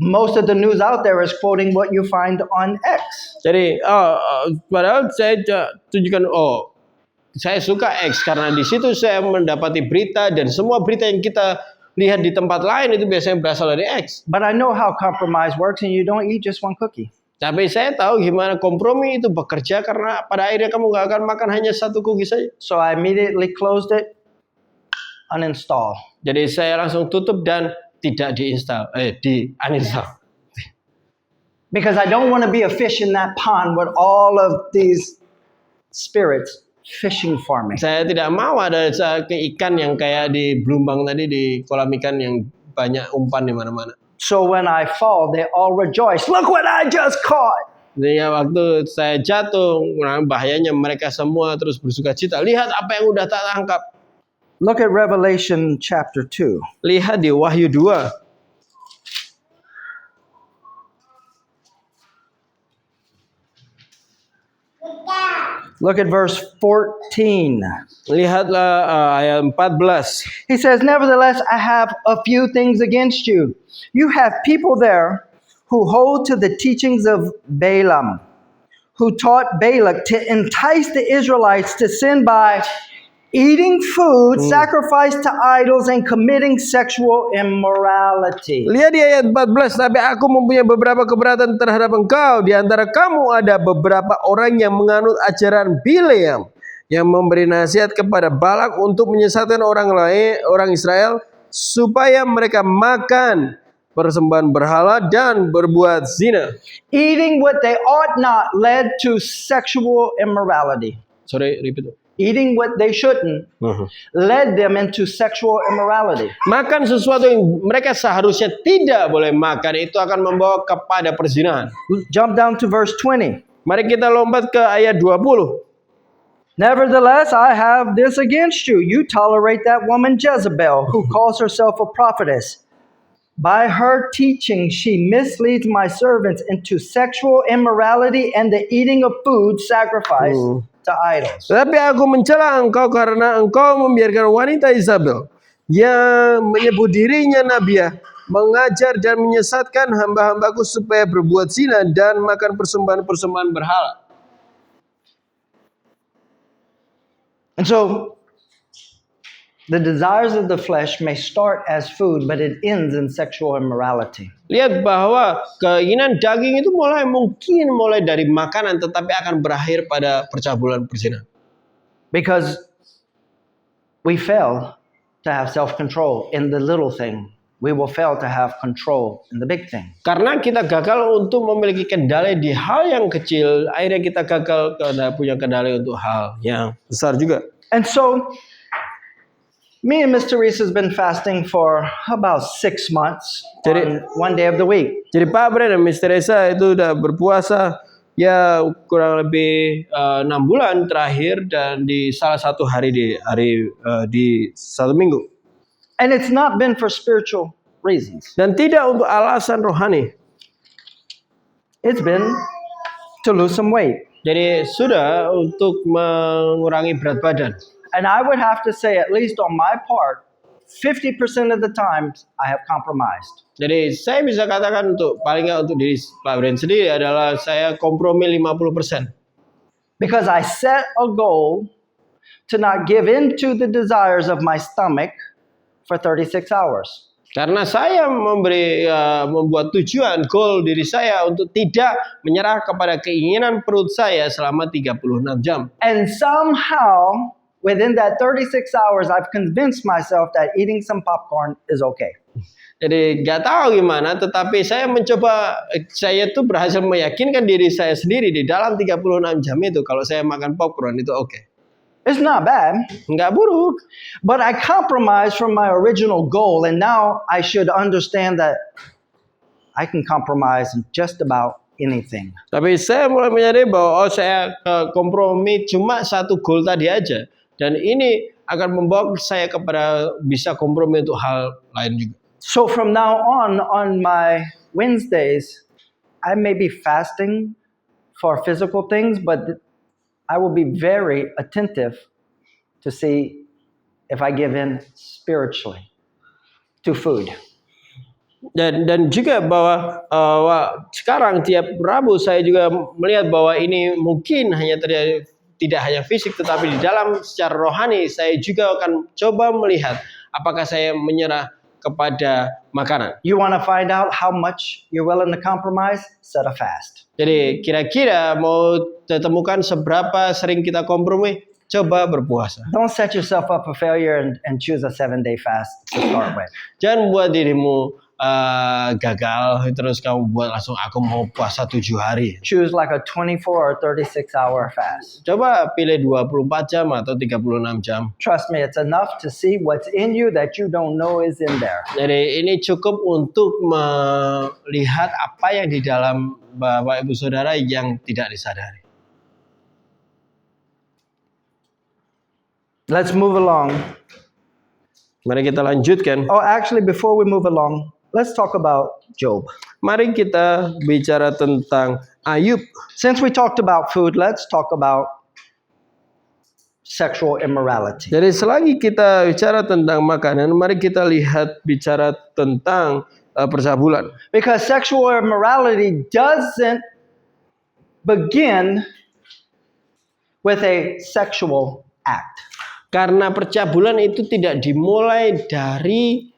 most of the news out there is quoting what you find on X. Jadi padahal saya tunjukkan saya suka X karena di situ saya mendapati berita dan semua berita yang kita lihat di tempat lain itu biasanya berasal dari X. But I know how compromise works, and you don't eat just one cookie. Tapi saya tahu gimana kompromi itu bekerja karena pada akhirnya kamu gak akan makan hanya satu cookie saja. So I immediately closed it, uninstall. Jadi saya langsung tutup dan tidak uninstall. Because I don't want to be a fish in that pond with all of these spirits fishing for me. Saya tidak mau ada ikan yang kayak di Blumbang tadi di kolam ikan yang banyak umpan di mana-mana. So when I fall, they all rejoice. Look what I just caught. Jadi waktu saya jatuh, bahayanya mereka semua terus bersukacita. Lihat apa yang udah tak tangkap. Look at Revelation chapter 2. Lihat di Wahyu 2. Look at verse 14. Lihatlah ayat 14. He says, "Nevertheless, I have a few things against you. You have people there who hold to the teachings of Balaam, who taught Balak to entice the Israelites to sin by eating food sacrificed to idols and committing sexual immorality." Lihat di ayat 14, tapi aku mempunyai beberapa keberatan terhadap engkau. Di antara kamu ada beberapa orang yang menganut ajaran Bileam, yang memberi nasihat kepada Balak untuk menyesatkan orang Israel supaya mereka makan persembahan berhala dan berbuat zina. Eating what they ought not led to sexual immorality. Sorry, repeat. Eating what they shouldn't led them into sexual immorality. Makan sesuatu yang mereka seharusnya tidak boleh makan itu akan membawa kepada perzinahan. Jump down to verse 20. Mari kita lompat ke ayat 20. "Nevertheless, I have this against you. You tolerate that woman Jezebel, who calls herself a prophetess. By her teaching, she misleads my servants into sexual immorality and the eating of food sacrificed to idols." Tetapi aku mencela engkau karena engkau membiarkan wanita Isabel yang menyebut dirinya nabiah mengajar dan menyesatkan hamba-hambaku supaya berbuat zina dan makan persembahan-persembahan berhala. And so, the desires of the flesh may start as food, but it ends in sexual immorality. Lihat bahwa keinginan daging itu mungkin mulai dari makanan, tetapi akan berakhir pada percabulan perzinahan. Because we fail to have self-control in the little thing, we will fail to have control in the big thing. Karena kita gagal untuk memiliki kendali di hal yang kecil, akhirnya kita gagal karena punya kendali untuk hal yang besar juga. And so, me and Mr. Reese has been fasting for about 6 months on one day of the week. Jadi Pak Bre dan Mr. Esa itu udah berpuasa ya kurang lebih 6 bulan terakhir, dan di salah satu hari di satu minggu. And it's not been for spiritual reasons. Dan tidak untuk alasan rohani. It's been to lose some weight. Jadi sudah untuk mengurangi berat badan. And I would have to say, at least on my part, 50% of the times I have compromised. Jadi saya bisa katakan untuk paling nggak untuk diri Pak Bren sendiri adalah saya kompromi 50%. Because I set a goal to not give in to the desires of my stomach for 36 hours. Karena saya membuat tujuan, goal diri saya untuk tidak menyerah kepada keinginan perut saya selama 36 jam. And somehow, within that 36 hours, I've convinced myself that eating some popcorn is okay. Jadi nggak tahu gimana, tetapi saya tuh berhasil meyakinkan diri saya sendiri di dalam 36 jam itu kalau saya makan popcorn itu oke. It's not bad. Nggak buruk. But I compromised from my original goal, and now I should understand that I can compromise in just about anything. Tapi saya mulai menyadari bahwa saya kompromi cuma satu goal tadi aja, dan ini akan membawa saya kepada bisa kompromi untuk hal lain juga. So from now on my Wednesdays, I may be fasting for physical things, but I will be very attentive to see if I give in spiritually to food. Dan juga bahwa sekarang tiap Rabu saya juga melihat bahwa ini mungkin hanya terjadi tidak hanya fisik, tetapi di dalam secara rohani saya juga akan coba melihat apakah saya menyerah kepada makanan. You want to find out how much you're willing to compromise? Set a fast. Jadi kira-kira mau temukan seberapa sering kita kompromi, coba berpuasa. Don't set yourself up for failure and choose a 7-day fast to start with. Jangan buat dirimu gagal terus kamu buat langsung aku mau puasa 7 hari. Choose like a 24 or 36 hour fast. Coba pilih 24 jam atau 36 jam. Trust me, it's enough to see what's in you that you don't know is in there. Jadi ini cukup untuk melihat apa yang di dalam Bapak Ibu Saudara yang tidak disadari. Let's move along. Mari kita lanjutkan. Oh, actually, before we move along, let's talk about Job. Mari kita bicara tentang Ayub. Since we talked about food, let's talk about sexual immorality. Jadi selagi kita bicara tentang makanan, mari kita lihat bicara tentang percabulan. Because sexual immorality doesn't begin with a sexual act. Karena percabulan itu tidak dimulai dari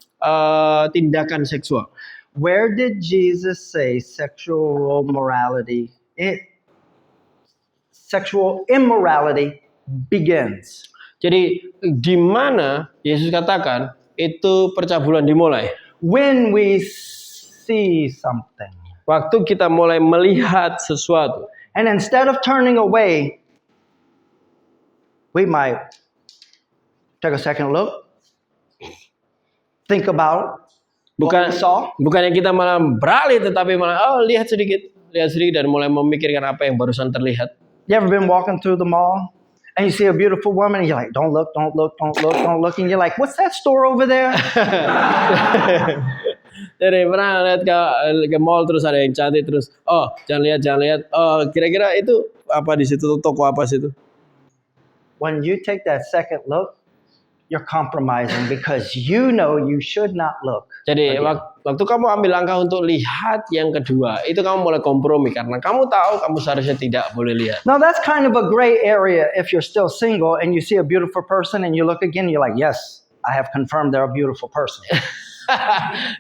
tindakan seksual. Where did Jesus say sexual immorality begins? Jadi di mana Yesus katakan itu percabulan dimulai? When we see something. Waktu kita mulai melihat sesuatu. And instead of turning away, we might take a second look, think about what we saw. Bukannya kita malah beralih, tetapi malah lihat sedikit dan mulai memikirkan apa yang barusan terlihat. You ever been walking through the mall and you see a beautiful woman and you're like, don't look, don't look, don't look, don't look, and you're like, what's that store over there? Jadi pernah lihat ke mall terus ada yang cantik terus, jangan lihat, kira-kira itu apa di situ, toko apa situ? When you take that second look, you're compromising because you know you should not look. Jadi waktu kamu ambil langkah untuk lihat yang kedua, itu kamu mulai kompromi karena kamu tahu kamu seharusnya tidak boleh lihat. Now that's kind of a gray area if you're still single and you see a beautiful person and you look again, you're like, yes, I have confirmed they're a beautiful person.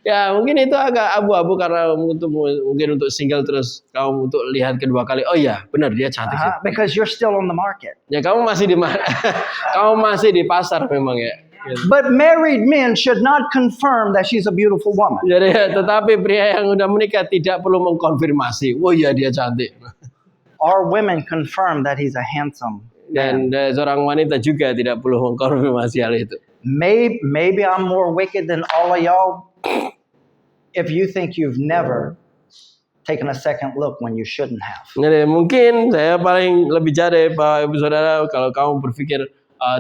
Ya mungkin itu agak abu-abu karena mungkin untuk single terus kamu untuk lihat kedua kali, oh iya benar dia cantik sih. Because you're still on the market. Ya kamu masih di mana? Kamu masih di pasar memang ya. But married men should not confirm that she's a beautiful woman. Jadi tetapi pria yang udah menikah tidak perlu mengkonfirmasi, oh iya dia cantik. Or women confirm that he's a handsome. Dan seorang wanita juga tidak perlu mengkonfirmasi hal itu. Maybe I'm more wicked than all of y'all if you think you've never taken a second look when you shouldn't have. Jadi mungkin saya paling lebih jahat Pak Ibu Saudara kalau kamu berpikir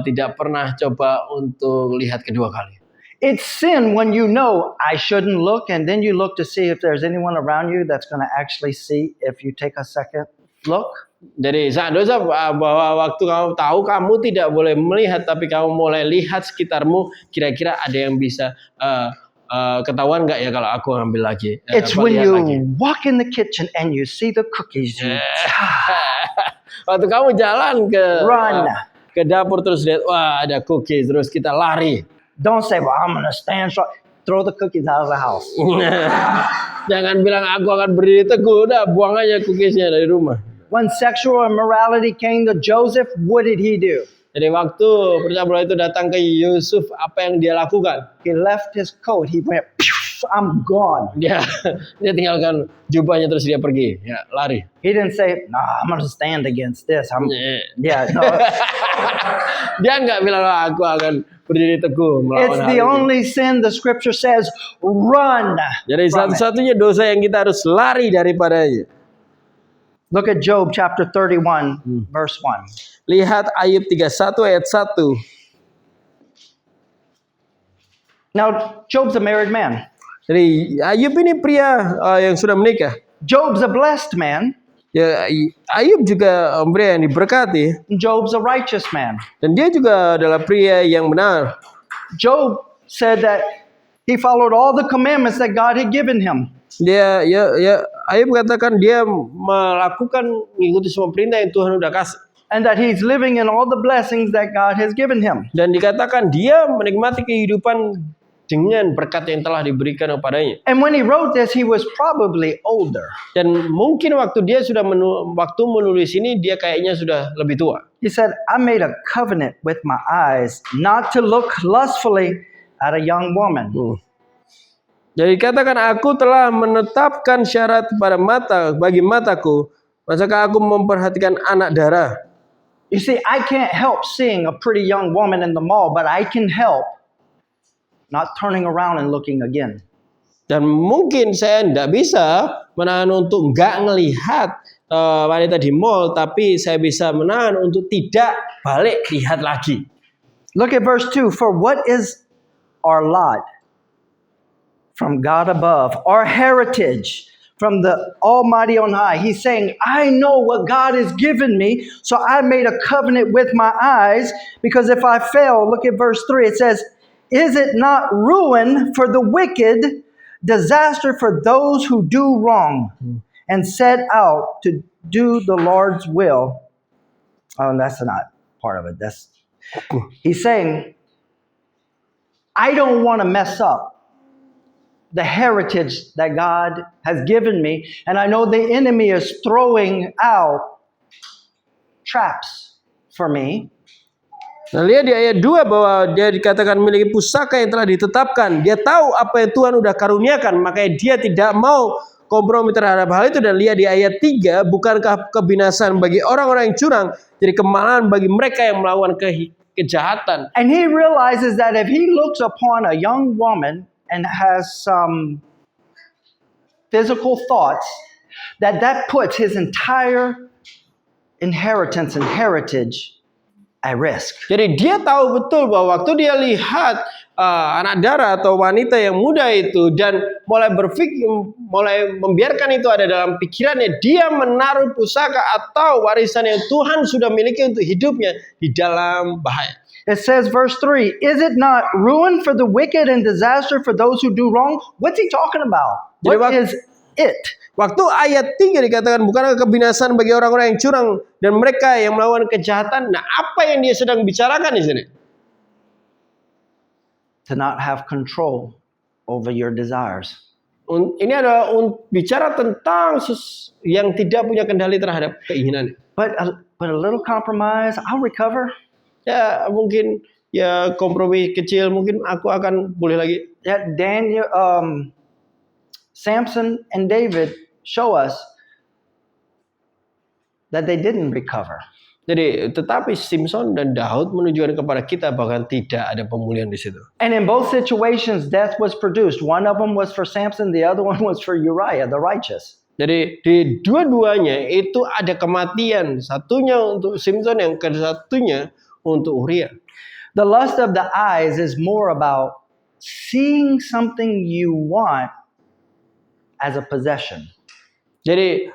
tidak pernah coba untuk lihat kedua kali. It's sin when you know I shouldn't look and then you look to see if there's anyone around you that's going to actually see if you take a second look. Jadi sangat dosa bahwa waktu kamu tahu kamu tidak boleh melihat tapi kamu mulai lihat sekitarmu, kira-kira ada yang bisa ketahuan nggak ya kalau aku ambil lagi? It's when you walk in the kitchen and you see the cookies. Waktu kamu jalan ke dapur terus lihat wah ada cookies terus kita lari. Don't say, well, I'm gonna stand strong. Throw the cookies out of the house. Jangan bilang aku akan berdiri teguh, udah buang aja cookiesnya dari rumah. When sexual immorality came to Joseph, what did he do? Jadi waktu percabulan itu datang ke Yusuf, apa yang dia lakukan? He left his coat. He went, I'm gone. Dia tinggalkan jubahnya terus dia pergi, ya lari. He didn't say, nah, I'm gonna stand against this. No. Dia nggak bilang aku akan berdiri teguh melawan It's the only sin the scripture says, run. Jadi satu-satunya dosa yang kita harus lari daripadanya. Look at Job chapter 31, verse 1. Lihat Ayub 31 ayat 1. Now, Job's a married man. Jadi Ayub ini pria yang sudah menikah. Job's a blessed man. Ya, Ayub juga pria yang diberkati. Job's a righteous man. Dan dia juga adalah pria yang benar. Job said that he followed all the commandments that God had given him. Ayub katakan dia mengikuti semua perintah yang Tuhan udah kasih. And that he's living in all the blessings that God has given him. Dan dikatakan dia menikmati kehidupan dengan berkat yang telah diberikan kepadanya. And when he wrote this, he was probably older. Dan mungkin waktu dia sudah menulis ini, dia kayaknya sudah lebih tua. He said, I made a covenant with my eyes not to look lustfully at a young woman. Jadi katakan aku telah menetapkan syarat bagi mataku, masakah aku memperhatikan anak darah? You see, I can't help seeing a pretty young woman in the mall, but I can help not turning around and looking again. Dan mungkin saya tidak bisa menahan untuk nggak ngelihat wanita di mall, tapi saya bisa menahan untuk tidak balik lihat lagi. Look at verse 2. For what is our lot from God above, our heritage from the Almighty on high. He's saying, I know what God has given me, so I made a covenant with my eyes, because if I fail, look at verse 3, it says, is it not ruin for the wicked, disaster for those who do wrong, and set out to do the Lord's will? Oh, that's not part of it. He's saying, I don't want to mess up the heritage that God has given me. And I know the enemy is throwing out traps for me. Nah, lihat di ayat 2 bahwa dia dikatakan memiliki pusaka yang telah ditetapkan. Dia tahu apa yang Tuhan udah karuniakan, makanya dia tidak mau kompromi terhadap hal itu. Dan lihat di ayat 3, bukankah kebinasaan bagi orang-orang yang curang jadi kemalahan bagi mereka yang melakukan kejahatan. And he realizes that if he looks upon a young woman and has some physical thoughts, that puts his entire inheritance and heritage at risk. Jadi dia tahu betul bahwa waktu dia lihat anak darah atau wanita yang muda itu dan mulai membiarkan itu ada dalam pikirannya, dia menaruh pusaka atau warisan yang Tuhan sudah miliki untuk hidupnya di dalam bahaya. It says verse 3, is it not ruin for the wicked and disaster for those who do wrong? What's he talking about? What is it? Waktu ayat 3 dikatakan bukan kebinasaan bagi orang-orang yang curang dan mereka yang melakukan kejahatan. Nah, apa yang dia sedang bicarakan di sini? To not have control over your desires. Ini adalah bicara tentang yang tidak punya kendali terhadap keinginan. But a little compromise, I'll recover. Ya, mungkin ya kompromi kecil, mungkin aku akan pulih lagi. Yeah, Samson and David show us that they didn't recover. Jadi, tetapi Simpson dan Daud menunjukkan kepada kita bahkan tidak ada pemulihan di situ. And in both situations, death was produced. One of them was for Samson, the other one was for Uriah, the righteous. Jadi di dua-duanya itu ada kematian. Satunya untuk Simpson, yang satunya untuk Uriah. The lust of the eyes is more about seeing something you want as a possession. Jadi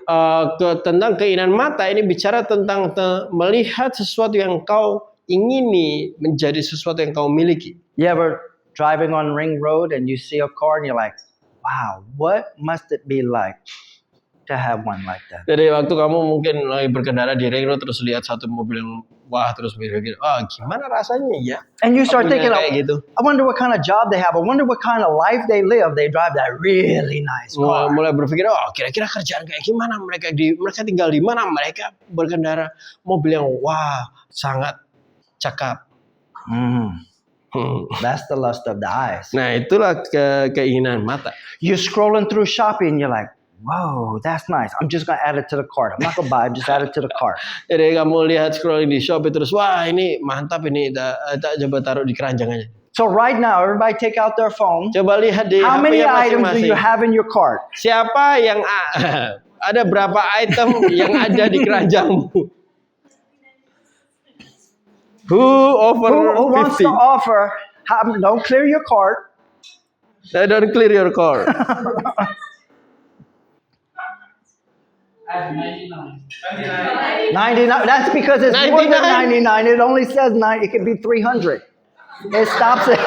tentang keinginan mata ini bicara tentang melihat sesuatu yang kau ingini menjadi sesuatu yang kau miliki. You ever driving on Ring Road and you see a car and you're like, wow, what must it be like to have one like that? Jadi waktu kamu mungkin lagi berkendara di Ring Road terus lihat satu mobil yang wah, terus mikir, gimana rasanya ya? And you start thinking, gitu. I wonder what kind of job they have. I wonder what kind of life they live. They drive that really nice car. Mulai berpikir, kira-kira kerjaan kayak gimana mereka tinggal di mana, mereka berkendara mobil yang wah sangat cakap. That's the lust of the eyes. Nah, itulah keinginan mata. You're scrolling through Shopee and you're like, whoa, that's nice. I'm just going to add it to the cart. I'm not going to buy it, just add it to the cart. Jadi kamu lihat scrolling di Shopee terus, wah ini mantap ini, tak coba taruh di keranjang aja. So right now, everybody take out their phone. Coba lihat di How many HP-nya items do you masing-masing. have in your cart? Siapa yang ada berapa item yang ada di keranjangmu? Who wants to offer? Don't clear your cart. Don't clear your cart. 99. That's because it's more than 99. It only says 9. It could be 300. It stops it.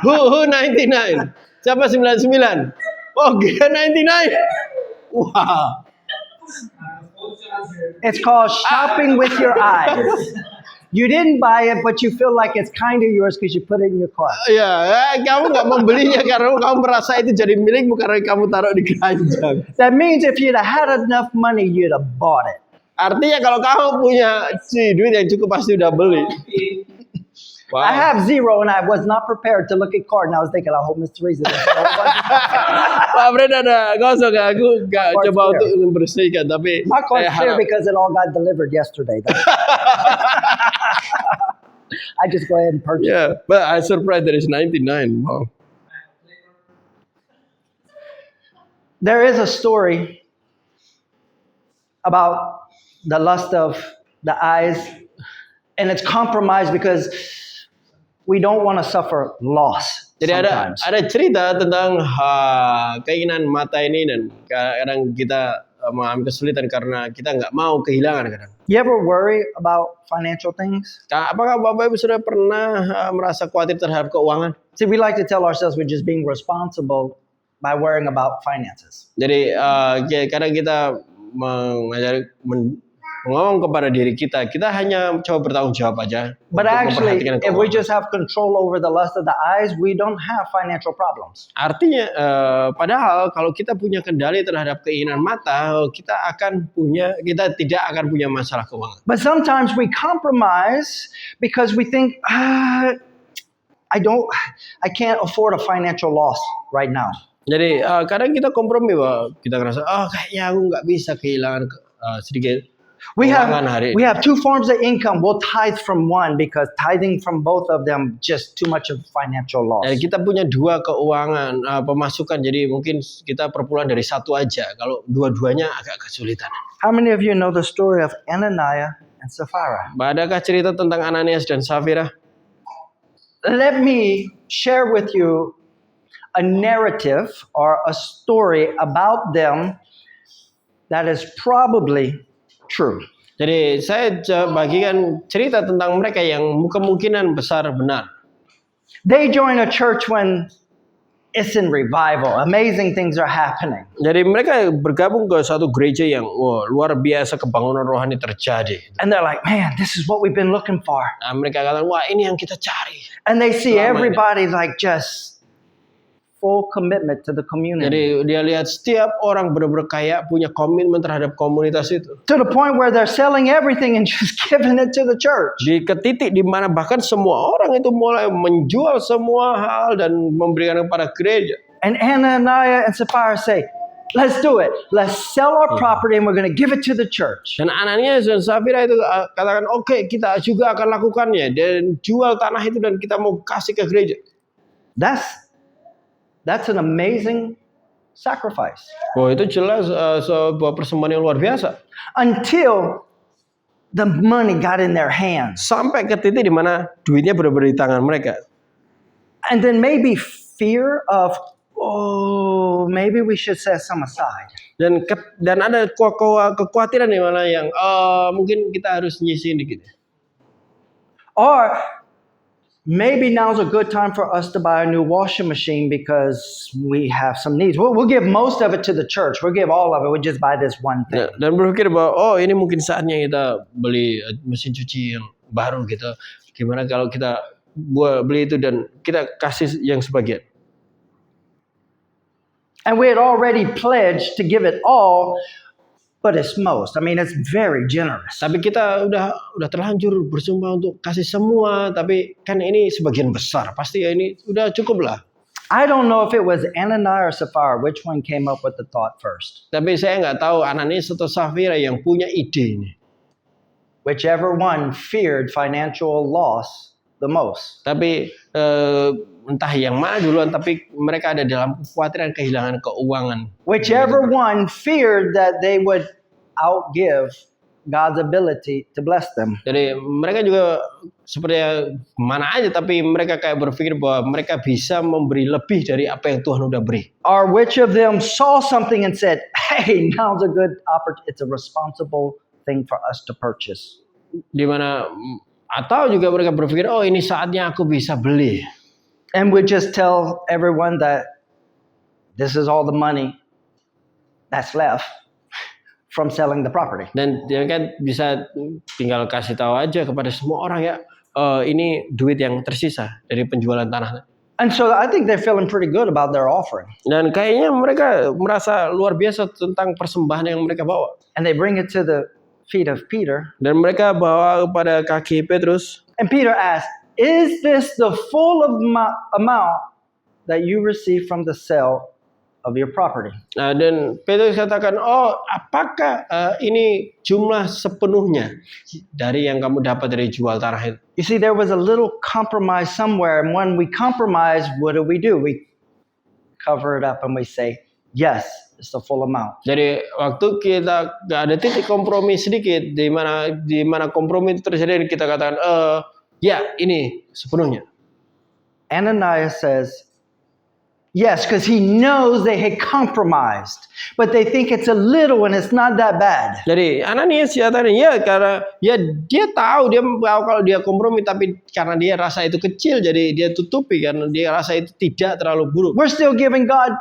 Who 99? Siapa 99? Oh, dia 99. Wow. It's called shopping with your eyes. You didn't buy it, but you feel like it's kind of yours because you put it in your cart. Ya, kamu nggak membelinya karena kamu merasa itu jadi milikmu karena kamu taruh di keranjang. That means if you'd have had enough money, you'd have bought it. Artinya kalau kamu punya duit yang cukup pasti udah beli. Wow. I have zero and I was not prepared to look at card and I was thinking, I hope Miss Teresa doesn't know what. Pak Fred ada kosong, aku nggak coba untuk membersihkan, tapi My card's clear because it all got delivered yesterday. I just go ahead and purchase. Yeah, but I'm surprised there is 99. Wow. There is a story about the lust of the eyes, and it's compromised because we don't want to suffer loss. Jadi sometimes. ada cerita tentang keinginan mata ini, dan kadang kita mengalami kesulitan karena kita nggak mau kehilangan kadang. You ever worry about financial things? Apakah Bapak Ibu sudah pernah merasa khawatir terhadap keuangan? See, we like to tell ourselves we're just being responsible by worrying about finances. Jadi kadang kita ngomong kepada diri kita hanya coba bertanggung jawab aja. But untuk actually, memperhatikan if we keuangan. just have control over the lust of the eyes, we don't have financial problems. Artinya, padahal kalau kita punya kendali terhadap keinginan mata, kita tidak akan punya masalah keuangan. But sometimes we compromise because we think, I can't afford a financial loss right now. Jadi kadang kita kompromi, bahwa kita ngerasa, kayaknya aku nggak bisa kehilangan sedikit We keuangan hari ini. have two forms of income. We'll tithe from one because tithing from both of them just too much of financial loss. Dan kita punya dua keuangan pemasukan, jadi mungkin kita perpuluhan dari satu aja. Kalau dua-duanya agak kesulitan. How many of you know the story of Ananias and Sapphira? Adakah cerita tentang Ananias dan Safira? Let me share with you a narrative or a story about them that is probably true. Jadi saya bagikan cerita tentang mereka yang kemungkinan besar benar. They join a church when it's in revival. Amazing things are happening. Jadi mereka bergabung ke satu gereja yang luar biasa kebangunan rohani terjadi. And they're like, man, this is what we've been looking for. Nah, mereka katakan, wah ini yang kita cari. And they see Selama ini. everybody like just full commitment to the community. Jadi dia lihat setiap orang benar-benar kayak punya komitmen terhadap komunitas itu. To the point where they're selling everything and just giving it to the church. Ke titik di mana bahkan semua orang itu mulai menjual semua hal dan memberikan kepada gereja. And Ananias and Sapphira say, let's do it. Let's sell our property and we're going to give it to the church. Dan Ananias dan Safira itu katakan, oke, kita juga akan lakukannya dan jual tanah itu dan kita mau kasih ke gereja. That's an amazing sacrifice. Wah, itu jelas sebuah persembahan yang luar biasa. Until the money got in their hands. Sampai ke titik di mana duitnya benar-benar di tangan mereka. And then maybe fear of, maybe we should set some aside. Dan ada kekhawatiran di mana yang mungkin kita harus nyisihin dikit. Or maybe now's a good time for us to buy a new washing machine because we have some needs. We'll give most of it to the church. We'll give all of it. We'll just buy this one thing. Dan berpikir bahwa ini mungkin saatnya kita beli mesin cuci yang baru gitu. Gimana kalau kita beli itu dan kita kasih yang sebagian. And we had already pledged to give it all, but it's most. I mean, it's very generous. Tapi kita udah terlanjur bersumpah untuk kasih semua, tapi kan ini sebagian besar. Pasti ya ini udah cukup lah. I don't know if it was Ananias or Sapphira, which one came up with the thought first. Tapi saya nggak tahu Ananias atau Safira yang punya ide ini. Whichever one feared financial loss the most. Tapi entah yang mana duluan, tapi mereka ada dalam kekhawatiran kehilangan keuangan. Whichever one feared that they would outgive God's ability to bless them. Jadi mereka juga seperti mana aja, tapi mereka kayak berpikir bahwa mereka bisa memberi lebih dari apa yang Tuhan udah beri. Or which of them saw something and said, hey, now's a good opportunity. It's a responsible thing for us to purchase. Dimana atau juga mereka berpikir, oh ini saatnya aku bisa beli. And we just tell everyone that this is all the money that's left from selling the property. Dan dia kan bisa tinggal kasih tahu aja kepada semua orang ya, ini duit yang tersisa dari penjualan tanah. And so I think they're feeling pretty good about their offering. Dan kayaknya mereka merasa luar biasa tentang persembahan yang mereka bawa. And they bring it to the feet of Peter. Dan mereka bawa kepada kaki Petrus. And Peter asked, is this the full amount that you received from the sale of your property? Nah, dan Petrus katakan, oh apakah ini jumlah sepenuhnya dari yang kamu dapat dari jual tanah itu? You see, there was a little compromise somewhere. And when we compromise, what do? We cover it up and we say, yes, it's the full amount. Jadi waktu kita ada titik kompromi sedikit, di mana kompromi itu terjadi, kita katakan, ya ini sepenuhnya. Ananias says, yes, because he knows they had compromised, but they think it's a little and it's not that bad. Jadi Ananias ya tadi ya karena ya dia tahu kalau dia kompromi tapi karena dia rasa itu kecil jadi dia tutupi karena dia rasa itu tidak terlalu buruk. We're still giving God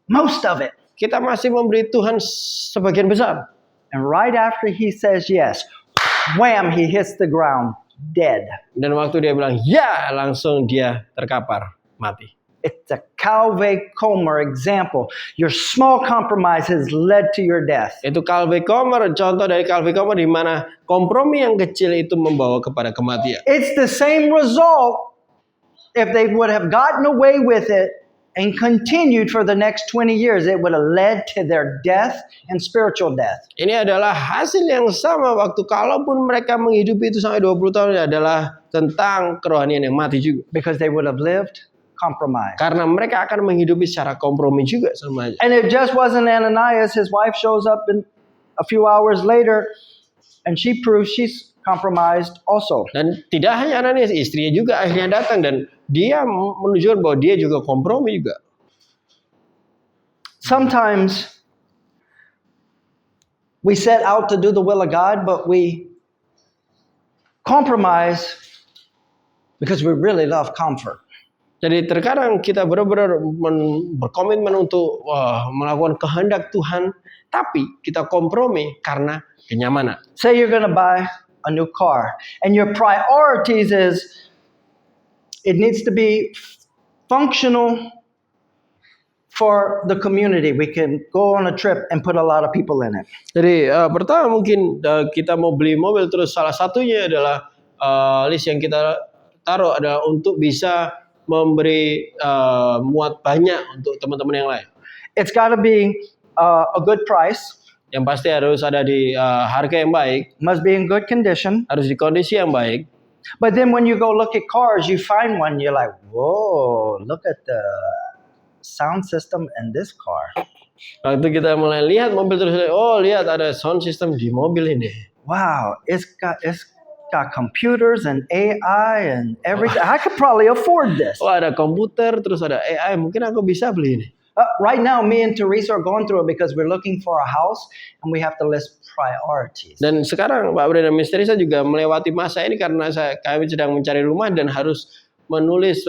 most of it. Kita masih memberi Tuhan sebagian besar. And right after he says yes, wham, he hits the ground dead. Dan waktu dia bilang ya, langsung dia terkapar mati. It's a Calvé Comer example. Your small compromise has led to your death. Itu Calvé Comer, contoh dari Calvé Comer di mana kompromi yang kecil itu membawa kepada kematian. It's the same result if they would have gotten away with it and continued for the next 20 years. It would have led to their death and spiritual death. Ini adalah hasil yang sama waktu kalaupun mereka menghidupi itu sampai 20 tahun adalah tentang kerohanian yang mati juga. Because they would have lived compromised. Karena mereka akan menghidupi secara kompromi juga sama aja. And it just wasn't Ananias. His wife shows up in a few hours later and she proves she's compromised also. Dan tidak hanya Ananias, istrinya juga akhirnya datang dan dia menunjukkan bahwa dia juga kompromi juga. Sometimes we set out to do the will of God, but we compromise because we really love comfort. Jadi terkadang kita benar-benar berkomitmen untuk melakukan kehendak Tuhan, tapi kita kompromi karena kenyamanan. Say you're going to buy a new car, and your priorities is it needs to be functional for the community. We can go on a trip and put a lot of people in it. Jadi pertama mungkin kita mau beli mobil, terus salah satunya adalah list yang kita taruh adalah untuk bisa memberi muat banyak untuk teman-teman yang lain. It's got to be a good price. Yang pasti harus ada di harga yang baik, Must be in good condition. harus di kondisi yang baik. But then when you go look at cars, you find one, you're like, whoa, look at the sound system in this car. Waktu kita mulai lihat mobil terus, oh lihat ada sound system di mobil ini. Wow, it's got computers and AI and everything. I could probably afford this. Oh ada komputer, terus ada AI, mungkin aku bisa beli ini. Right now, me and Teresa are going through it because we're looking for a house and we have to list priorities. Dan sekarang Pak Bre dan Miss Teresa juga melewati masa ini karena kami sedang mencari rumah dan harus menulis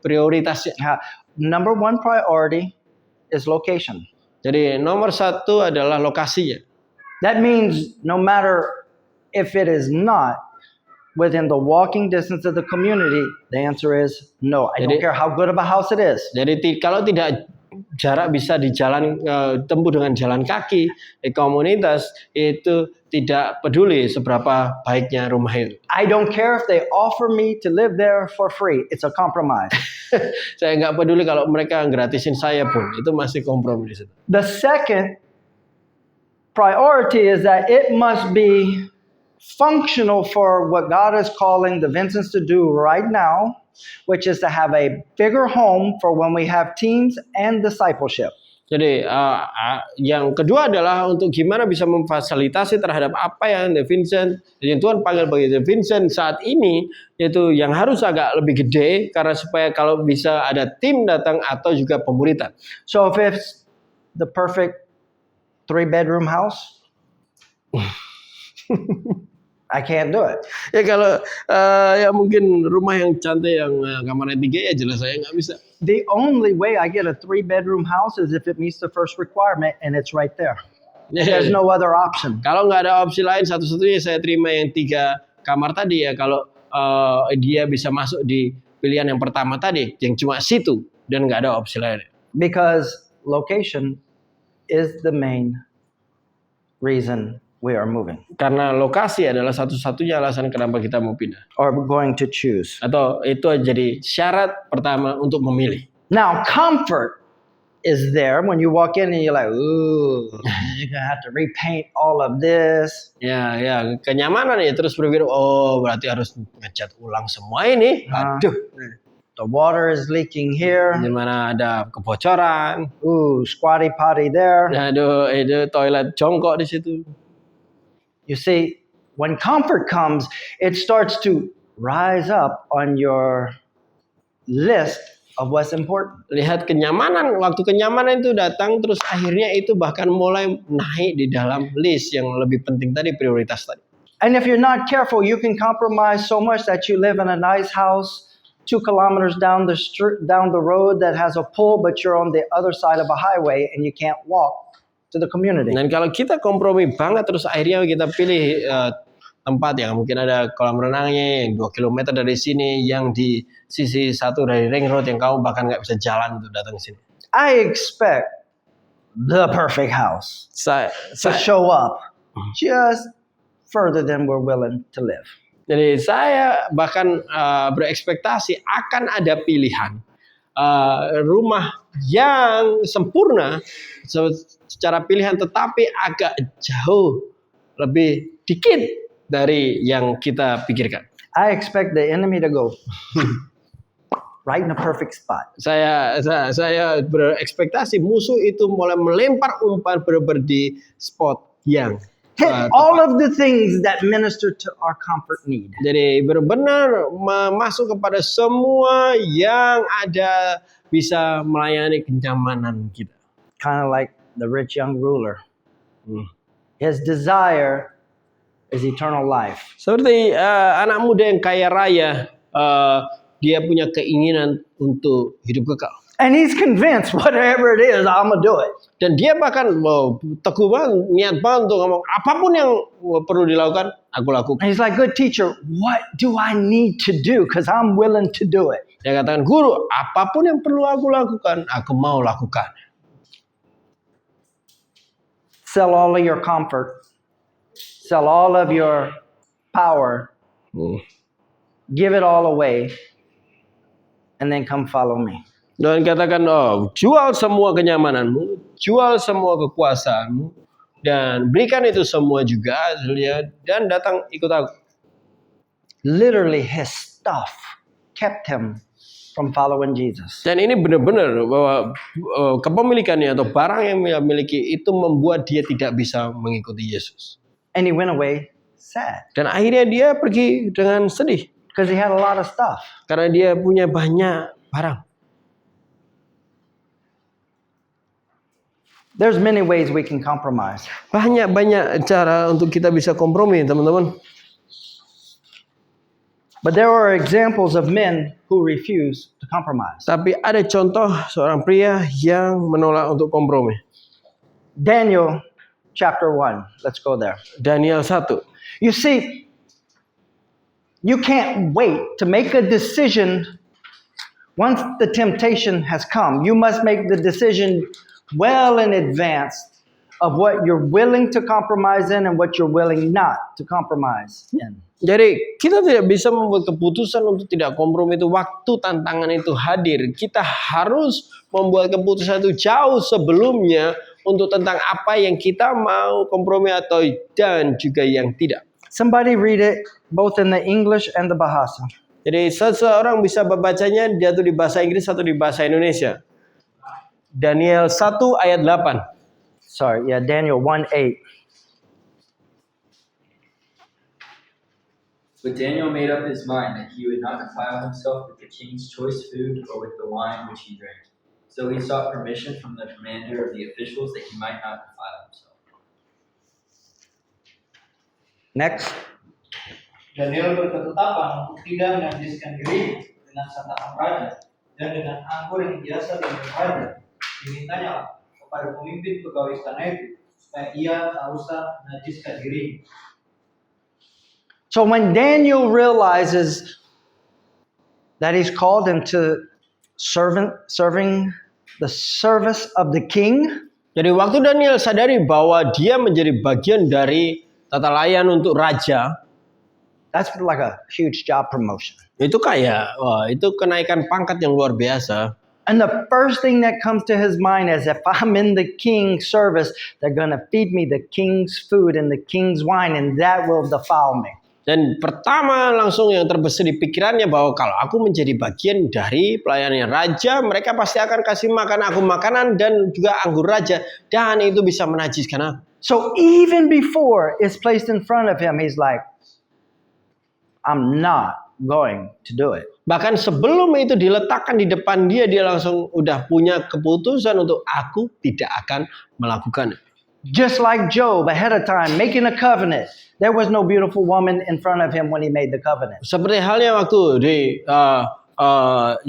prioritasnya. Number one priority is location. Jadi nomor satu adalah lokasinya. That means no matter if it is not within the walking distance of the community, the answer is no. I don't care how good of a house it is. Jadi kalau tidak jarak bisa tempuh dengan jalan kaki di komunitas, itu tidak peduli seberapa baiknya rumah itu. I don't care if they offer me to live there for free. It's a compromise. Saya nggak peduli kalau mereka gratisin saya pun, itu masih kompromi di situ. The second priority is that it must be functional for what God is calling the Vincents to do right now, which is to have a bigger home for when we have teams and discipleship. Jadi yang kedua adalah untuk gimana bisa memfasilitasi terhadap apa yang The Vincent, yang Tuhan panggil bagi The Vincent saat ini, yaitu yang harus agak lebih gede karena supaya kalau bisa ada tim datang atau juga pemuritan. So if it's the perfect 3-bedroom house, I can't do it. Ya kalau ya mungkin rumah yang cantik yang kamarnya 3 ya jelas saya nggak bisa. The only way I get a 3-bedroom house is if it meets the first requirement and it's right there. There's no other option. Kalau nggak ada opsi lain, satu-satunya saya terima yang 3 kamar tadi ya. Kalau dia bisa masuk di pilihan yang pertama tadi, yang cuma situ dan nggak ada opsi lain. Because location is the main reason we are moving. Karena lokasi adalah satu-satunya alasan kenapa kita mau pindah. Or we're going to choose. Atau itu jadi syarat pertama untuk memilih. Now, comfort is there when you walk in and you're like, ooh, you're going to have to repaint all of this. Ya, kenyamanan ya terus berpikir, oh berarti harus ngecat ulang semua ini. Aduh. The water is leaking here. Di mana ada kebocoran. Ooh, squatty potty there. Aduh, itu toilet jongkok di situ. You see, when comfort comes, it starts to rise up on your list of what's important. Lihat kenyamanan, waktu kenyamanan itu datang, terus akhirnya itu bahkan mulai naik di dalam list yang lebih penting tadi, prioritas tadi. And if you're not careful, you can compromise so much that you live in a nice house 2 kilometers down the road that has a pool, but you're on the other side of a highway and you can't walk to the community. Dan kalau kita kompromi banget, terus akhirnya kita pilih tempat yang mungkin ada kolam renangnya yang 2 km dari sini, yang di sisi satu dari ring road yang kamu bahkan nggak bisa jalan untuk datang ke sini. I expect the perfect house Saya to show up just further than we're willing to live. Jadi saya bahkan berekspektasi akan ada pilihan rumah yang sempurna secara pilihan, tetapi agak jauh lebih dikit dari yang kita pikirkan. I expect the enemy to go right in the perfect spot. Saya berekspektasi musuh itu mulai melempar umpan benar-benar di spot yang Hit all of the things that minister to our comfort need. Jadi benar-benar masuk kepada semua yang ada bisa melayani kenyamanan kita. Kind of like the rich young ruler. His desire is eternal life. Seperti anak muda yang kaya raya, dia punya keinginan untuk hidup kekal. And he's convinced whatever it is, I'm going to do it. Dan dia bahkan teguh banget, niat banget untuk ngomong apapun yang perlu dilakukan, aku lakukan. And he's like, good teacher, what do I need to do? Because I'm willing to do it. Dia katakan, guru, apapun yang perlu aku lakukan, aku mau lakukan. Sell all of your comfort. Sell all of your power. Give it all away. And then come follow me. Dan katakan, jual semua kenyamananmu, jual semua kekuasaanmu, dan berikan itu semua juga, dan datang ikut aku. Literally, his stuff kept him from following Jesus. Dan ini benar-benar bahwa kepemilikannya atau barang yang dia miliki itu membuat dia tidak bisa mengikuti Yesus. And he went away sad. Dan akhirnya dia pergi dengan sedih. Because he had a lot of stuff. Karena dia punya banyak barang. There's many ways we can compromise. Banyak cara untuk kita bisa kompromi, teman-teman. But there are examples of men who refuse to compromise. Tapi ada contoh seorang pria yang menolak untuk kompromi. Daniel chapter 1. Let's go there. Daniel 1. You see, you can't wait to make a decision once the temptation has come. You must make the decision well in advance of what you're willing to compromise in and what you're willing not to compromise in. Jadi kita tidak bisa membuat keputusan untuk tidak kompromi itu waktu tantangan itu hadir. Kita harus membuat keputusan itu jauh sebelumnya untuk tentang apa yang kita mau kompromi atau dan juga yang tidak. Somebody read it both in the English and the Bahasa. Jadi seseorang bisa membacanya dia tuh di bahasa Inggris atau di bahasa Indonesia. Daniel 1 ayat 8. Sorry, yeah, Daniel 1:8. But Daniel made up his mind that he would not defile himself with the king's choice food or with the wine which he drank. So he sought permission from the commander of the officials that he might not defile himself. Next. Daniel berketetapan untuk tidak menajiskan diri dengan santapan raja dan dengan anggur yang biasa diminum raja. Dimintanya kepada pemimpin pegawai istana itu supaya ia tak usah menajiskan diri. So when Daniel realizes that he's called into serving the service of the king, Jadi waktu Daniel sadari bahwa dia menjadi bagian dari tata layan untuk raja, that's like a huge job promotion. itu kayak itu kenaikan pangkat yang luar biasa. And the first thing that comes to his mind is if I'm in the king's service, they're going to feed me the king's food and the king's wine, and that will defile me. Dan pertama langsung yang terbesit di pikirannya bahwa kalau aku menjadi bagian dari pelayanannya raja, mereka pasti akan kasih makan aku makanan dan juga anggur raja, dan itu bisa menajiskan aku. So even before it's placed in front of him, he's like, I'm not going to do it. Bahkan sebelum itu diletakkan di depan dia langsung udah punya keputusan untuk aku tidak akan melakukannya. Just like Job ahead of time making a covenant. There was no beautiful woman in front of him when he made the covenant. Seperti halnya waktu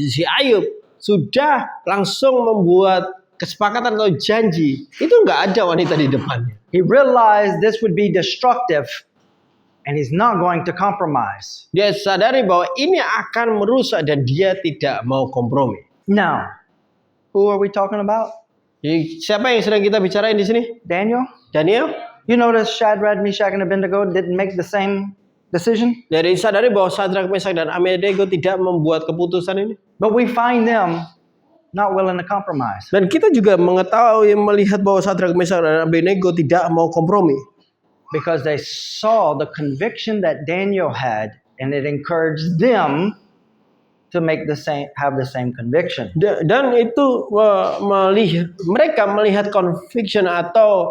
si Ayub sudah langsung membuat kesepakatan atau janji, itu nggak ada wanita di depannya. He realized this would be destructive and he's not going to compromise. Dia sadari bahwa ini akan merusak dan dia tidak mau kompromi. Now, who are we talking about? Jadi, siapa yang sedang kita bicarain di sini? Daniel? Daniel? You notice Shadrach, Meshach, and Abednego didn't make the same decision? Jadi sadari bahwa Sadrak, Mesak dan Abednego tidak membuat keputusan ini. But we find them not willing to compromise. Dan kita juga mengetahui melihat bahwa Sadrak, Mesak dan Abednego tidak mau kompromi. Because they saw the conviction that Daniel had, and it encouraged them to have the same conviction. Dan itu mereka melihat conviction atau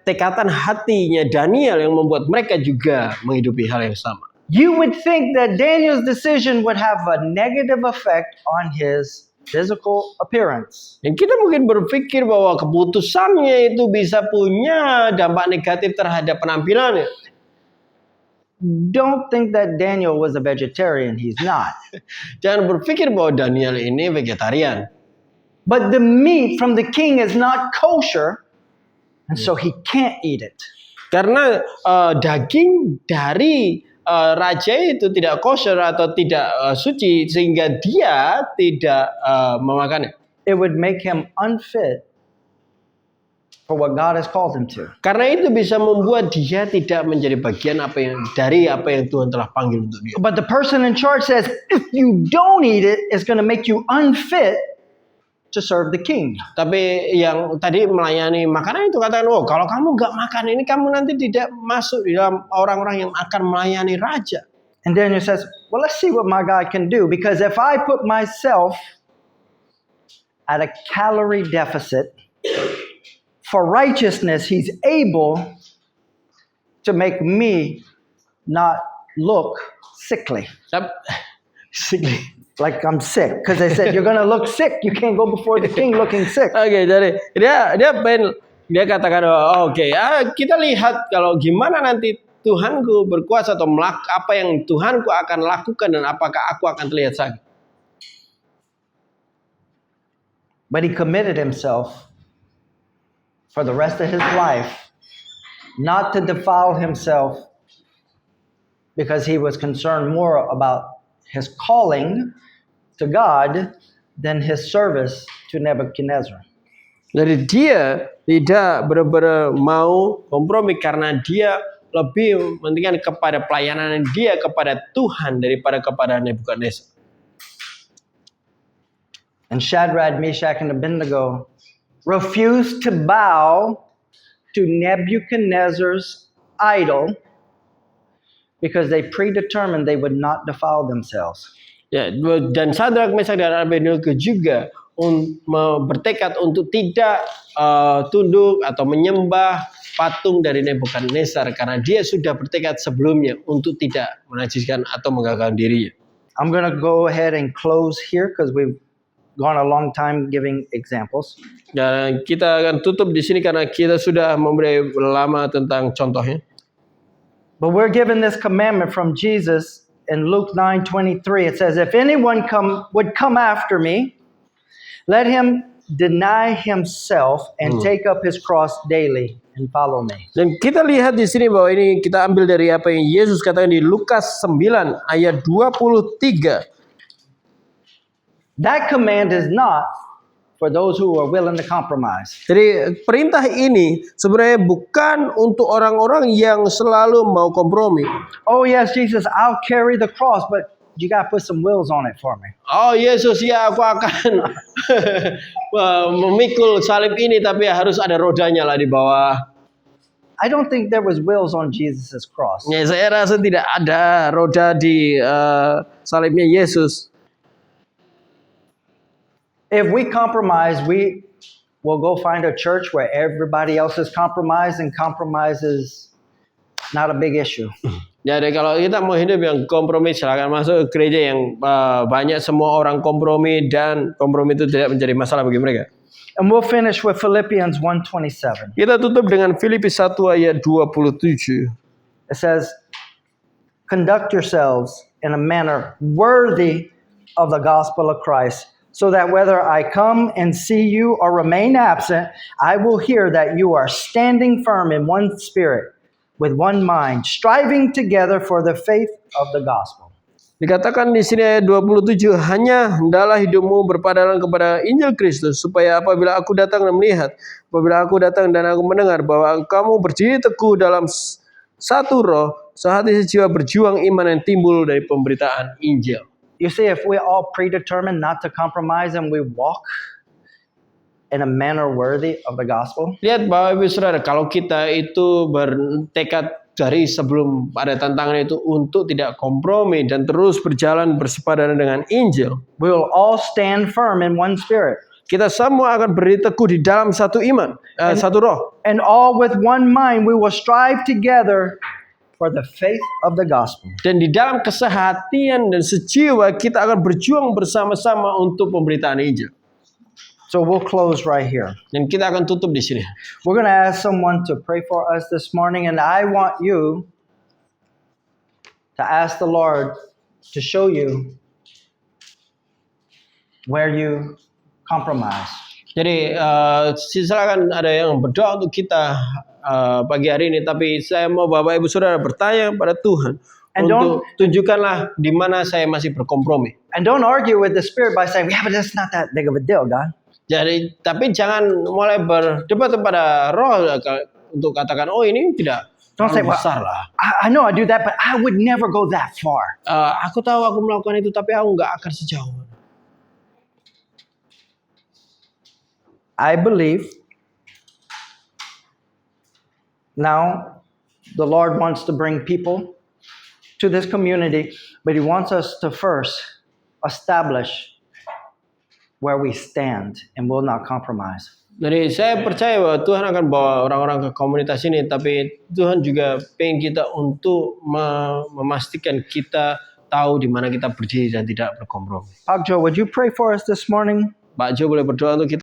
tekatan hatinya Daniel yang membuat mereka juga menghidupi hal yang sama. You would think that Daniel's decision would have a negative effect on his physical appearance. Dan kita mungkin berpikir bahwa keputusannya itu bisa punya dampak negatif terhadap penampilannya. Don't think that Daniel was a vegetarian. He's not. Jangan berpikir bahwa Daniel ini vegetarian. But the meat from the king is not kosher, and so he can't eat it. Karena daging dari raja itu tidak kosher atau tidak suci, sehingga dia tidak memakannya. It would make him unfit for what God has called him to. Karena itu bisa membuat dia tidak menjadi bagian apa yang Tuhan telah panggil untuk dia. But the person in charge says, if you don't eat it, it's going to make you unfit to serve the king. Tapi yang tadi melayani makanan itu katakan, oh kalau kamu nggak makan ini, kamu nanti tidak masuk di dalam orang-orang yang akan melayani raja. And Daniel says, well, let's see what my God can do. Because if I put myself at a calorie deficit for righteousness, he's able to make me not look sickly. Sickly. Like I'm sick. Because they said, you're going to look sick. You can't go before the king looking sick. Oke, jadi dia katakan, kita lihat kalau gimana nanti Tuhanku berkuasa atau apa yang Tuhanku akan lakukan dan apakah aku akan terlihat sakit. But he committed himself for the rest of his life not to defile himself because he was concerned more about his calling to God than his service to Nebuchadnezzar. Jadi dia tidak benar-benar mau kompromi karena dia lebih mementingkan kepada pelayanan dia kepada Tuhan daripada kepada Nebukadnezar. And Shadrach, Meshach, and Abednego refused to bow to Nebuchadnezzar's idol because they predetermined they would not defile themselves. Ya, dan Sadrak, Mesak dan Abednego juga bertekad untuk tidak tunduk atau menyembah patung dari Nebukadnezar karena dia sudah bertekad sebelumnya untuk tidak menajiskan atau menggagalkan dirinya. I'm going to go ahead and close here because we've gone a long time giving examples. Dan kita akan tutup di sini karena kita sudah memberi lama tentang contohnya. But we're given this commandment from Jesus in Luke 9:23. It says, if anyone would come after me, let him deny himself and take up his cross daily and follow me. Dan kita lihat di sini bahwa ini kita ambil dari apa yang Yesus katakan di Lukas 9 ayat 23. That command is not for those who are willing to compromise. Jadi perintah ini sebenarnya bukan untuk orang-orang yang selalu mau kompromi. Oh yes, Jesus, I'll carry the cross, but you got to put some wheels on it for me. Oh Yesus, ya aku akan memikul salib ini tapi harus ada rodanya lah di bawah. I don't think there was wheels on Jesus' cross. Ya, saya rasa tidak ada roda di salibnya Yesus. If we compromise, we will go find a church where everybody else is compromised and compromises not a big issue. Jadi kalau kita mau hidup yang kompromi, silakan masuk ke gereja yang banyak semua orang kompromi dan kompromi itu tidak menjadi masalah bagi mereka. And we'll finish with Philippians 1:27. Kita tutup dengan Filipi 1 ayat 27. It says, conduct yourselves in a manner worthy of the gospel of Christ, so that whether I come and see you or remain absent, I will hear that you are standing firm in one spirit, with one mind, striving together for the faith of the gospel. Dikatakan di sini ayat 27, hanya hendaklah hidupmu berpadanan kepada Injil Kristus, supaya apabila aku datang dan melihat, apabila aku datang dan aku mendengar bahwa kamu berdiri teguh dalam satu roh, sehati sejiwa berjuang iman yang timbul dari pemberitaan Injil. You see, if we all predetermined not to compromise and we walk in a manner worthy of the gospel, Lihat Bapak Ibu Saudara, kalau kita itu bertekad dari sebelum ada tantangan itu untuk tidak kompromi dan terus berjalan bersepadanan dengan Injil, we will all stand firm in one spirit, kita semua akan berdiri teguh di dalam satu iman, satu roh. and all with one mind we will strive together for the faith of the gospel. Dan di dalam kesehatian dan sejiwa kita akan berjuang bersama-sama untuk pemberitaan Injil. So we'll close right here. Dan kita akan tutup di sini. We're going to ask someone to pray for us this morning, and I want you to ask the Lord to show you where you compromise. Jadi silakan ada yang berdoa untuk kita pagi hari ini. Tapi saya mau Bapak Ibu Saudara bertanya pada Tuhan And untuk tunjukkanlah di mana saya masih berkompromi. And don't argue with the Spirit by saying, yeah, but that's not that big of a deal, God. Jadi tapi jangan mulai berdebat kepada roh untuk katakan oh ini tidak Don't say, terlalu well, besar lah. I know I do that, but I would never go that far. Aku tahu aku melakukan itu tapi aku nggak akan sejauh. I believe now the Lord wants to bring people to this community, but He wants us to first establish where we stand and will not compromise. Jadi saya percaya bahwa Tuhan akan bawa orang-orang ke komunitas ini, tapi Tuhan juga pengen kita untuk memastikan kita tahu di mana kita berdiri dan tidak berkompromi. Pak Jo, would you pray for us this morning? Pak Jo boleh berdoa untuk kita.